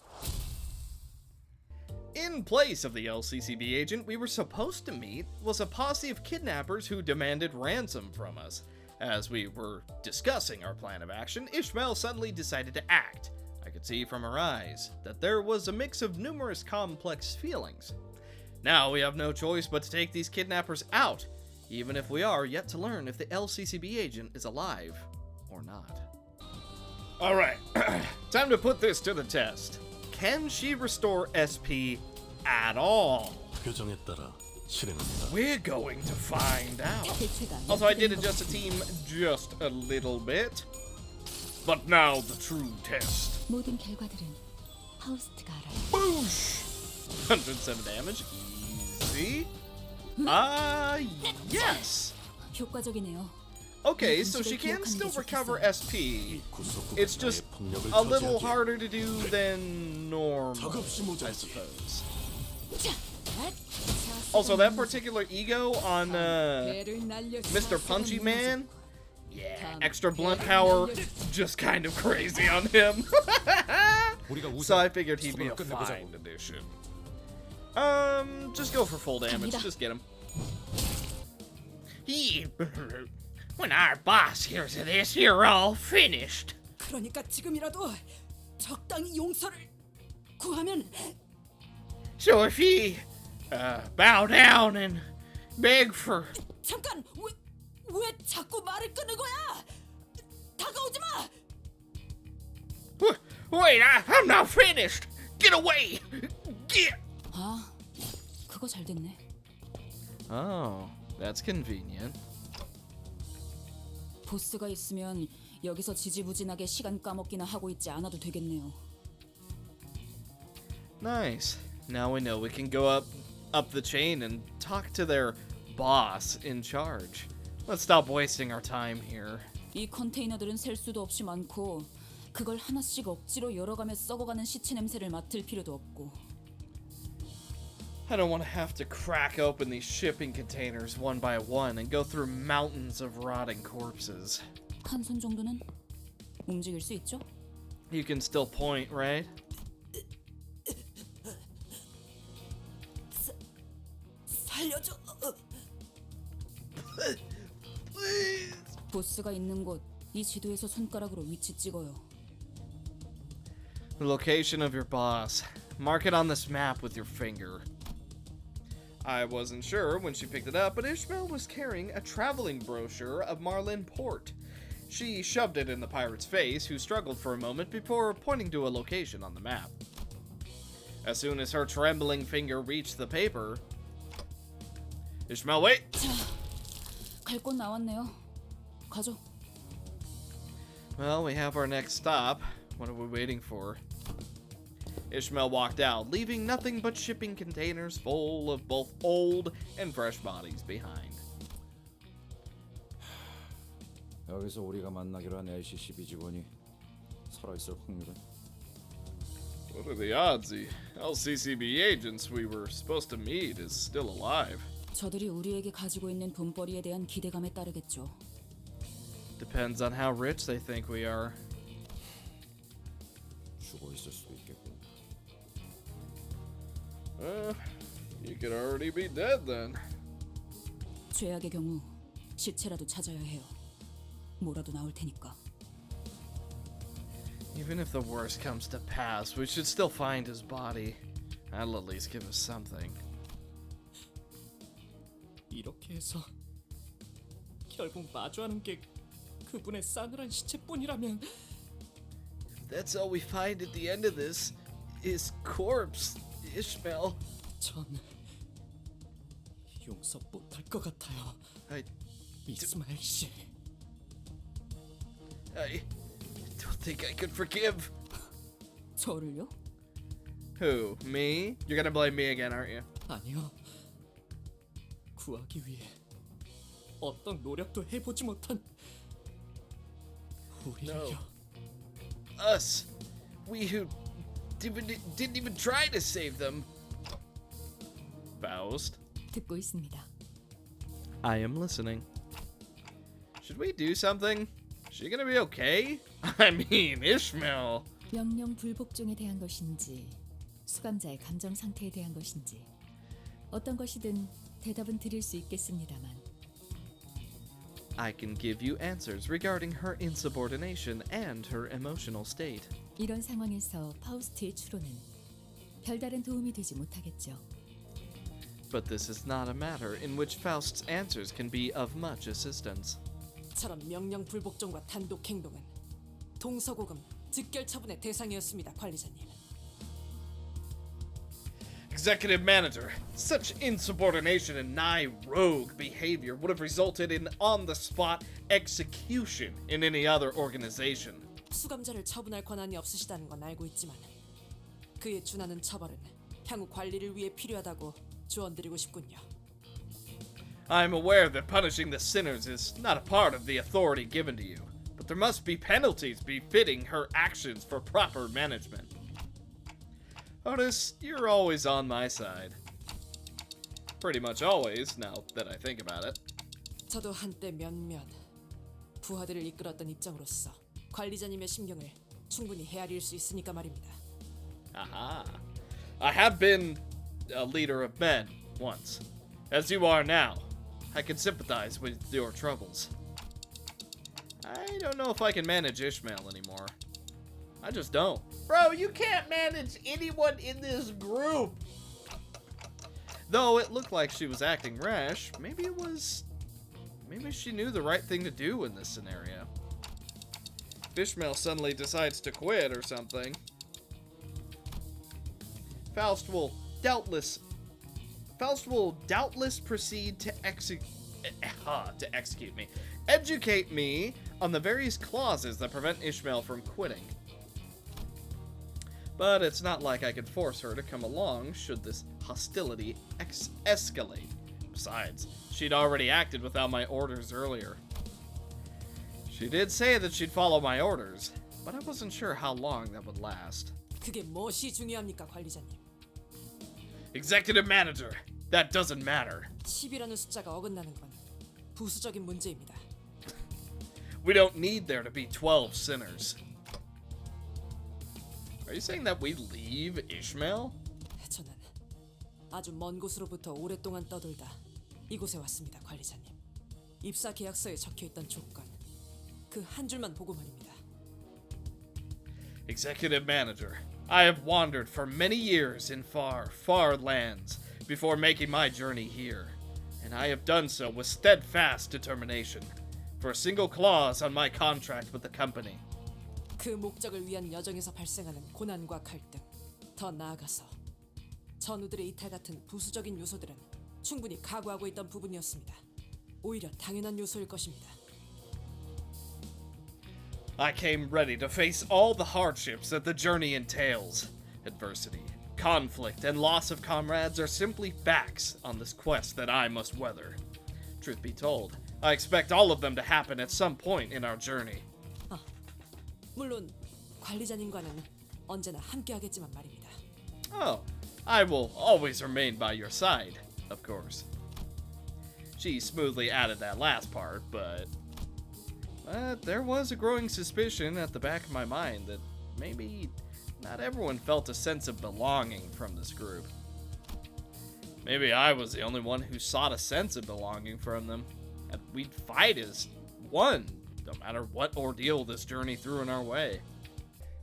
In place of the LCCB agent we were supposed to meet was a posse of kidnappers who demanded ransom from us. As we were discussing our plan of action, Ishmael suddenly decided to act. I could see from her eyes that there was a mix of numerous complex feelings. Now we have no choice but to take these kidnappers out, even if we are yet to learn if the LCCB agent is alive or not. Alright, time to put this to the test. Can she restore SP at all? We're going to find out. Also, I did adjust the team just a little bit. But now the true test. Boosh! 107 damage. Easy. Yes. Okay, so she can still recover SP. It's just a little harder to do than normal, I suppose. Also, that particular ego on Mr. Punchy Man, yeah, extra blunt power, just kind of crazy on him. So I figured he'd be a fine addition. Just go for full damage, just get him. When our boss hears of this, you're all finished. 그러니까 지금이라도 적당히 용서를 구하면. So if ye bow down and beg for. 잠깐, 왜 자꾸 말을 끊는 거야? 다가오지 마. Wait, I'm not finished. Get away. Get. 아, 그거 잘 됐네. Oh, that's convenient. 보스가 있으면 여기서 지지부진하게 시간 까먹기나 하고 있지 않아도 되겠네요. Nice. Now we know we can go up the chain and talk to their boss in charge. Let's stop wasting our time here. 이 컨테이너들은 셀 수도 없이 많고 그걸 하나씩 억지로 열어가며 썩어가는 시체 냄새를 맡을 필요도 없고. I don't want to have to crack open these shipping containers one by one and go through mountains of rotting corpses. 한 손 정도는 움직일 수 있죠? You can still point, right? 살려줘. 보스가 있는 곳, 이 지도에서 손가락으로 위치 찍어요. The location of your boss. Mark it on this map with your finger. I wasn't sure when she picked it up, but Ishmael was carrying a traveling brochure of Marlin Port. She shoved it in the pirate's face, who struggled for a moment before pointing to a location on the map. As soon as her trembling finger reached the paper... Ishmael, wait! 자, 갈 곳 나왔네요. 가죠. Well, we have our next stop. What are we waiting for? Ishmael walked out, leaving nothing but shipping containers full of both old and fresh bodies behind. 여기서 우리가 만나기로 한 LCCB 직원이 살아있을 확률은? What are the odds the LCCB agents we were supposed to meet is still alive? 저들이 우리에게 가지고 있는 돈벌이에 대한 기대감에 따르겠죠. Depends on how rich they think we are. 죽어 있을 수도 있겠고. You could already be dead then. 최악의 경우 시체라도 찾아야 해요. 뭐라도 나올 테니까. Even if the worst comes to pass, we should still find his body. That'll at least give us something. 이렇게 해서 결국 마주하는 게 그분의 싸늘한 시체뿐이라면. That's all we find at the end of this. His corpse, Ishmael. 전 용서 못할 것 같아요. 이스마엘 씨. I don't think I could forgive. 저를요? Who? Me? You're gonna blame me again, aren't you? 아니요. 구하기 위해 어떤 노력도 해보지 못한 우리를요. Us. We who didn't even try to save them. Faust. 듣고 있습니다. I am listening. Should we do something? Is she gonna be okay? I mean, Ishmael. 명령 불복종에 대한 것인지 수감자의 감정 상태에 대한 것인지 어떤 것이든 대답은 드릴 수 있겠습니다만 I can give you answers regarding her insubordination and her emotional state. 이런 상황에서 파우스트의 추론은 별다른 도움이 되지 못하겠죠. But this is not a matter in which Faust's answers can be of much assistance. 처럼 명령 불복종과 단독 행동은 동서고금 즉결 처분의 대상이었습니다, 관리자님. Executive Manager, such insubordination and nigh rogue behavior would have resulted in on-the-spot execution in any other organization. 수감자를 처분할 권한이 없으시다는 건 알고 있지만 그에 준하는 처벌은 향후 관리를 위해 필요하다고 조언드리고 싶군요. I'm aware that punishing the sinners is not a part of the authority given to you, but there must be penalties befitting her actions for proper management. Otis, you're always on my side. Pretty much always, now that I think about it. 저도 한때 몇몇 부하들을 이끌었던 입장으로서 관리자님의 심경을 충분히 헤아릴 수 있으니까 말입니다. Aha. I have been a leader of men once, as you are now. I can sympathize with your troubles. I don't know if I can manage Ishmael anymore. I just don't. Bro, you can't manage anyone in this group. Though it looked like she was acting rash, maybe she knew the right thing to do in this scenario. If Ishmael suddenly decides to quit or something, Faust will doubtless proceed to execute me. Educate me on the various clauses that prevent Ishmael from quitting. But it's not like I could force her to come along should this hostility escalate. Besides, she'd already acted without my orders earlier. She did say that she'd follow my orders, but I wasn't sure how long that would last. 그게 무엇이 중요합니까, 관리자님? Executive Manager, that doesn't matter. 10이라는 숫자가 어긋나는 건 부수적인 문제입니다. We don't need there to be 12 sinners. Are you saying that we leave Ishmael? 저는 아주 먼 곳으로부터 오랫동안 떠돌다 이곳에 왔습니다, 관리자님. 입사 계약서에 적혀있던 조건, 그 한 줄만 보고 말입니다. Executive Manager, I have wandered for many years in far, far lands before making my journey here, and I have done so with steadfast determination. For a single clause on my contract with the company. 그 목적을 위한 여정에서 발생하는 고난과 갈등, 더 나아가서 전우들의 이탈 같은 부수적인 요소들은 충분히 각오하고 있던 부분이었습니다. 오히려 당연한 요소일 것입니다. I came ready to face all the hardships that the journey entails. Adversity, conflict, and loss of comrades are simply facts on this quest that I must weather. Truth be told, I expect all of them to happen at some point in our journey. 물론 관리자님과는 언제나 함께하겠지만 말입니다. Oh, I will always remain by your side, of course. She smoothly added that last part, but there was a growing suspicion at the back of my mind that maybe not everyone felt a sense of belonging from this group. Maybe I was the only one who sought a sense of belonging from them. And we'd fight as one, no matter what ordeal this journey threw in our way.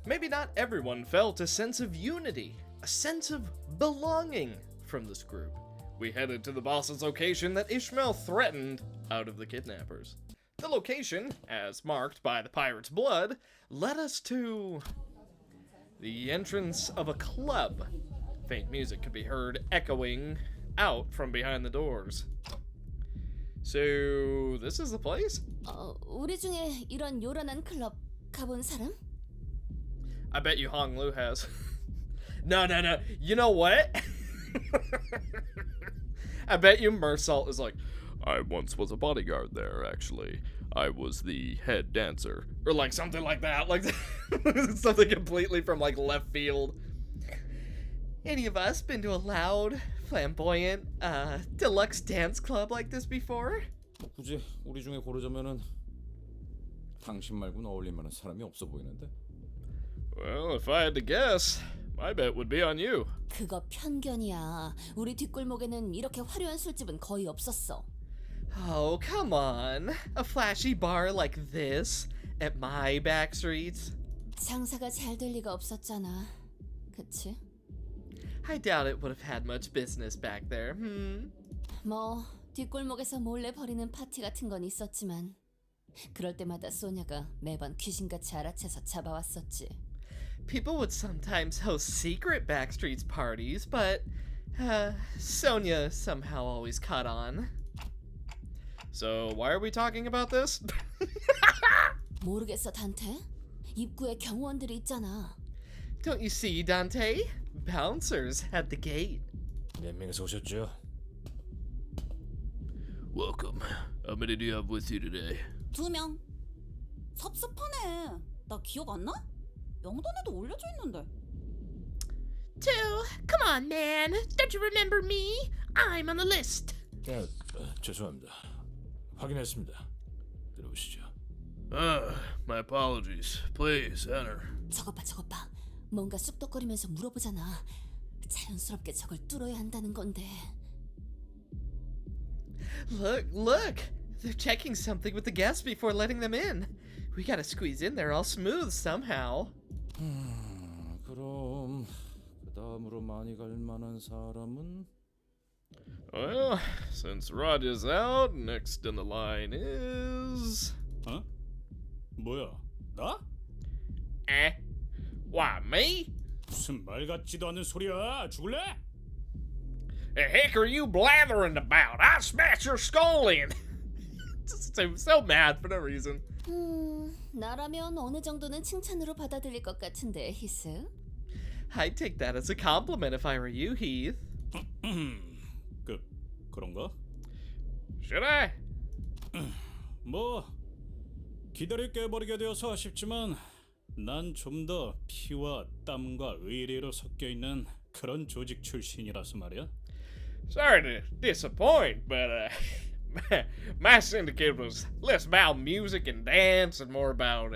Maybe not everyone felt a sense of unity, a sense of belonging from this group. We headed to the boss's location that Ishmael threatened out of the kidnappers. The location, as marked by the pirate's blood, led us to the entrance of a club. Faint music could be heard echoing out from behind the doors. So, this is the place? 우리 중에 이런 요란한 클럽 가본 사람? I bet you Hong Lu has. No. You know what? I bet you Mersalt is like, I once was a bodyguard there, actually. I was the head dancer. Or like something like that. Like something completely from like left field. Any of us been to a loud, flamboyant, deluxe dance club like this before? 굳이 우리 중에 고르자면은 당신 말고는 어울릴 만한 사람이 없어 보이는데. Well, if I had to guess, my bet would be on you. 그거 편견이야. 우리 뒷골목에는 이렇게 화려한 술집은 거의 없었어. Oh, come on. A flashy bar like this at my back streets? 장사가 잘 될 리가 없었잖아. 그치? I doubt it would have had much business back there. 뭐 뒷골목에서 몰래 벌이는 파티 같은 건 있었지만 그럴 때마다 소냐가 매번 귀신같이 알아채서 잡아왔었지. People would sometimes host secret backstreets parties, but Sonia somehow always caught on. So why are we talking about this? 모르겠어, 단테. 입구에 경호원들이 있잖아. Don't you see, Dante? Bouncers at the gate. 몇 명이서 오셨죠? Welcome. How many do you have with you today? 2명. 섭섭하네. 나 기억 안 나? 명단에도 올려져 있는데. 2. Come on, man. Don't you remember me? I'm on the list. 죄송합니다. 확인했습니다. 들어오시죠. My apologies. Please, enter. 저것 봐. 뭔가 쑥덕거리면서 물어보잖아. 자연스럽게 저걸 뚫어야 한다는 건데. Look! They're checking something with the guests before letting them in. We gotta squeeze in there all smooth somehow. 그럼 그 다음으로 많이 갈 만한 사람은? Well, since Roger's out, next in the line is... 어? 뭐야? 나? Eh? Why, me? 무슨 말 같지도 않은 소리야. 죽을래? The heck are you blathering about? I smashed your skull in! Just so mad for no reason. 나라면 어느 정도는 칭찬으로 받아들일 것 같은데, 히스. I'd take that as a compliment if I were you, Heath. 그런가? Should I? 뭐 기다릴 게 버리게 되어서 아쉽지만 난 좀 더 피와 땀과 의리로 섞여 있는 그런 조직 출신이라서 말이야. Sorry to disappoint, but my syndicate was less about music and dance and more about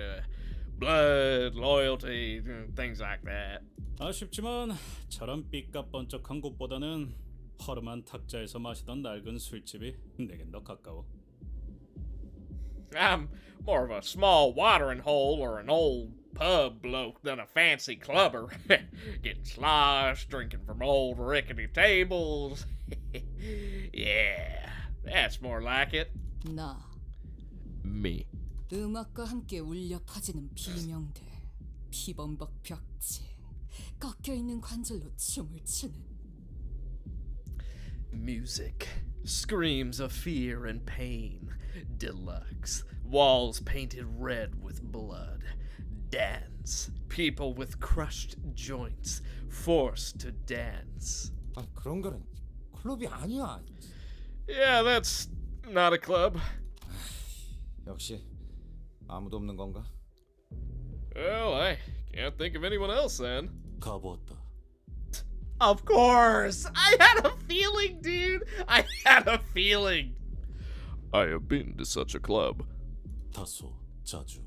blood, loyalty, things like that. 아쉽지만 저런 삐까뻔쩍한 곳보다는 허름한 탁자에서 마시던 낡은 술집이 내겐 더 가까워. I'm more of a small watering hole or an old pub bloke than a fancy clubber. Getting sloshed, drinking from old rickety tables. Yeah, that's more like it. 나 Me. 음악과 함께 울려 퍼지는 비명들, 피범벅 벽지, 꺾여있는 관절로 춤을 추는 Music. Screams of fear and pain. Deluxe. Walls painted red with blood. Dance. People with crushed joints. Forced to dance. 아, 그런 거는 클럽이 아니야. Yeah, that's not a club. 역시 아무도 없는 건가? Well, I can't think of anyone else then. 가보았다. Of course! I had a feeling, dude! I had a feeling! I have been to such a club. 다소 자주.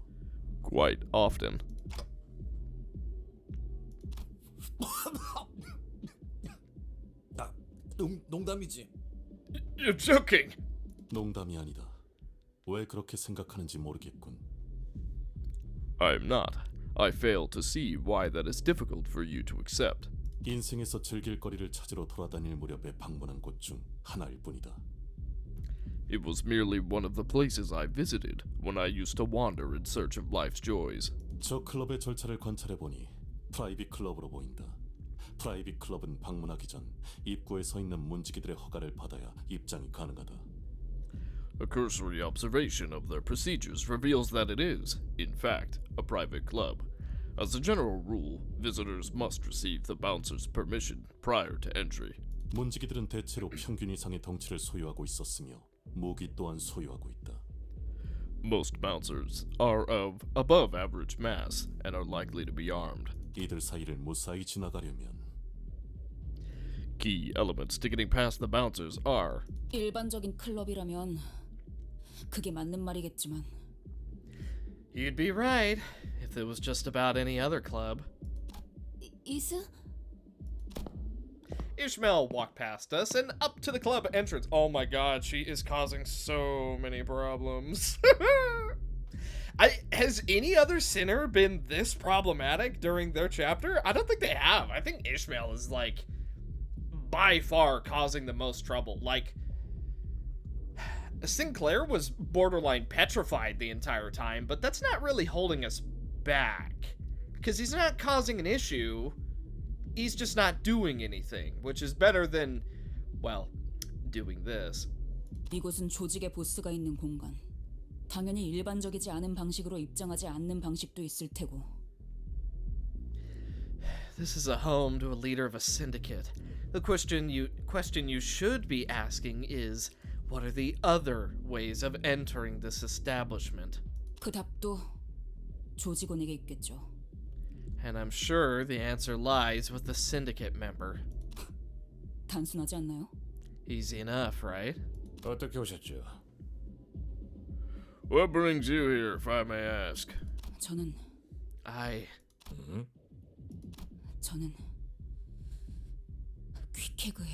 Quite often. 농담이지. You're joking! 농담이 아니다. 왜 그렇게 생각하는지 모르겠군. I'm not. I fail to see why that is difficult for you to accept. 인생에서 즐길 거리를 찾으러 돌아다닐 무렵에 방문한 곳 중 하나일 뿐이다. It was merely one of the places I visited when I used to wander in search of life's joys. 저 클럽의 절차를 관찰해보니 프라이빗 클럽으로 보인다. 프라이빗 클럽은 방문하기 전 입구에 서 있는 문지기들의 허가를 받아야 입장이 가능하다. A cursory observation of their procedures reveals that it is, in fact, a private club. As a general rule, visitors must receive the bouncer's permission prior to entry. 문지기들은 대체로 평균 이상의 덩치를 소유하고 있었으며 무기 또한 소유하고 있다. Most bouncers are of above average mass and are likely to be armed. 이들 사이를 무사히 지나가려면 Key elements to getting past the bouncers are 일반적인 클럽이라면 그게 맞는 말이겠지만 You'd be right if it was just about any other club. 이스? Ishmael walked past us and up to the club entrance. Oh my god, she is causing so many problems. Has any other sinner been this problematic during their chapter? I don't think they have. I think Ishmael is, like, by far causing the most trouble. Like, Sinclair was borderline petrified the entire time, but that's not really holding us back. Because he's not causing an issue, he's just not doing anything, which is better than, well, doing this. 이곳은 조직의 보스가 있는 공간. 당연히 일반적이지 않은 방식으로 입장하지 않는 방식도 있을 테고. This is a home to a leader of a syndicate. The question you should be asking is, what are the other ways of entering this establishment? 그 답도 조직원에게 있겠죠. And I'm sure the answer lies with the syndicate member. 단순하지 않나요? Easy enough, right? 어떻게 오셨죠? What brings you here, if I may ask? 저는 퀴케그의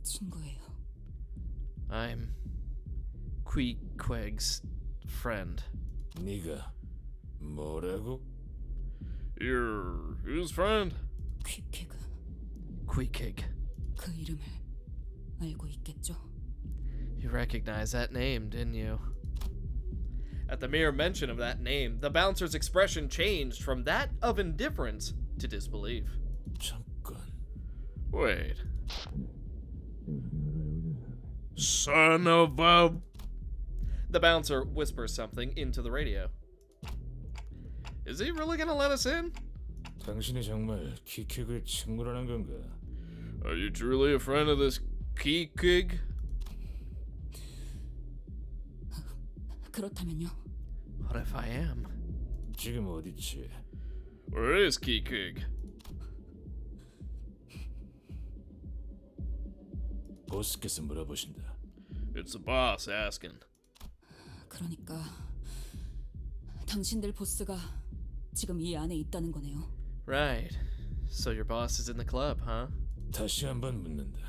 친구예요. I'm Queequeg's friend. 네가 뭐라고? You're whose friend? 퀴케그 Queequeg. 그 이름을 알고 있겠죠? You recognize that name, didn't you? At the mere mention of that name, the bouncer's expression changed from that of indifference to disbelief. 잠깐. Wait. Son of a... The bouncer whispers something into the radio. Is he really gonna let us in? 당신이 정말 키킥을 친구라는 건가? Are you truly a friend of this Queequeg? 그렇다면요? What if I am? 지금 어디지? Where is Queequeg? 보스께서 물어보신다. It's the boss asking. 그러니까 당신들 보스가 지금 이 안에 있다는 거네요. Right. So your boss is in the club, huh? 다시 한번 묻는다.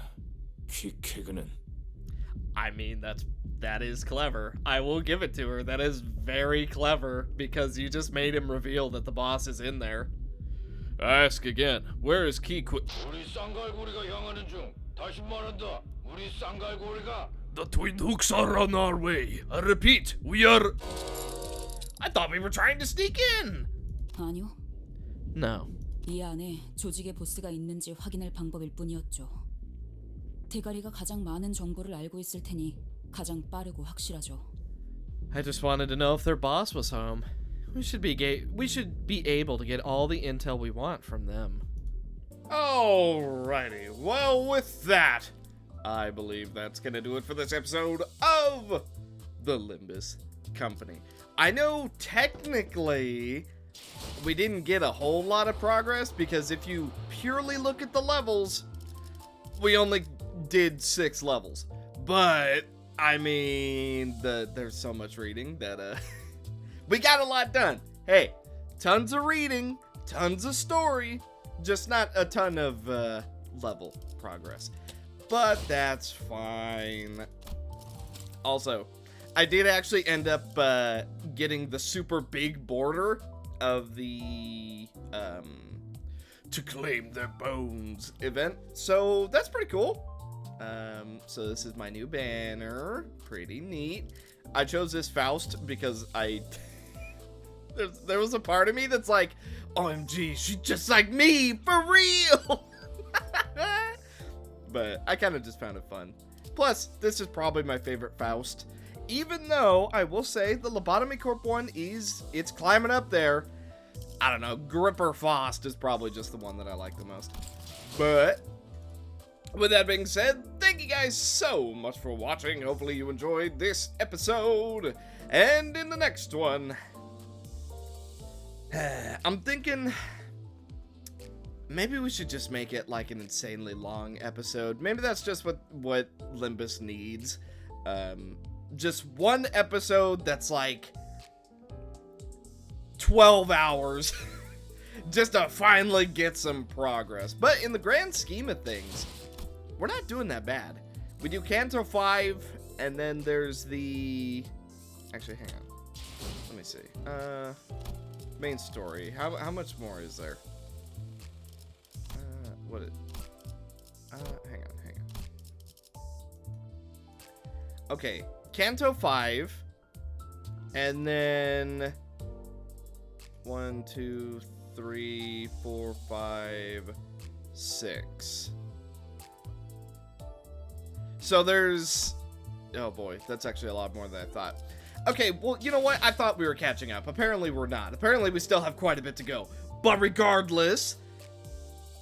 키케그는 I mean, that is clever. I will give it to her. That is very clever because you just made him reveal that the boss is in there. Ask again. Where is Queequeg? 우리 쌍갈고리가 향하는 중. 다시 말한다. 우리 쌍갈고리가. The Twin Hooks are on our way. I repeat, we are... I thought we were trying to sneak in. 아니요. No. 이 안에 조직의 보스가 있는지 확인할 방법일 뿐이었죠. 대가리가 가장 많은 정보를 알고 있을 테니 가장 빠르고 확실하죠. I just wanted to know if their boss was home. We should be able to get all the intel we want from them. Alrighty, well with that, I believe that's gonna do it for this episode of the Limbus Company. I know technically we didn't get a whole lot of progress because if you purely look at the levels, we only did 6 levels. But I mean, there's so much reading that we got a lot done. Hey, tons of reading, tons of story, just not a ton of level progress. But that's fine. Also, I did actually end up getting the super big border of the To Claim Their Bones event, so that's pretty cool. So this is my new banner. Pretty neat. I chose this Faust because there was a part of me that's like, OMG, she's just like me, for real! But I kind of just found it fun. Plus, this is probably my favorite Faust. Even though, I will say, the Lobotomy Corp one it's climbing up there. I don't know, Gripper Faust is probably just the one that I like the most. But with that being said, thank you guys so much for watching. Hopefully you enjoyed this episode. And in the next one, I'm thinking maybe we should just make it like an insanely long episode. Maybe that's just what Limbus needs. Just one episode that's like 12 hours just to finally get some progress. But in the grand scheme of things, we're not doing that bad. We do Canto 5, and then there's the... Actually, hang on. Let me see. Main story. How much more is there? Hang on. Okay, Canto 5, and then 1, 2, 3, 4, 5, 6. So there's... Oh boy, that's actually a lot more than I thought. Okay, well, you know what? I thought we were catching up. Apparently we're not. Apparently we still have quite a bit to go. But regardless,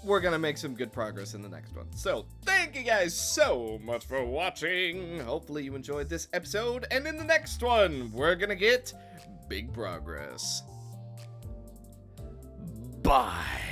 we're gonna make some good progress in the next one. So, thank you guys so much for watching. Hopefully you enjoyed this episode. And in the next one, we're gonna get big progress. Bye.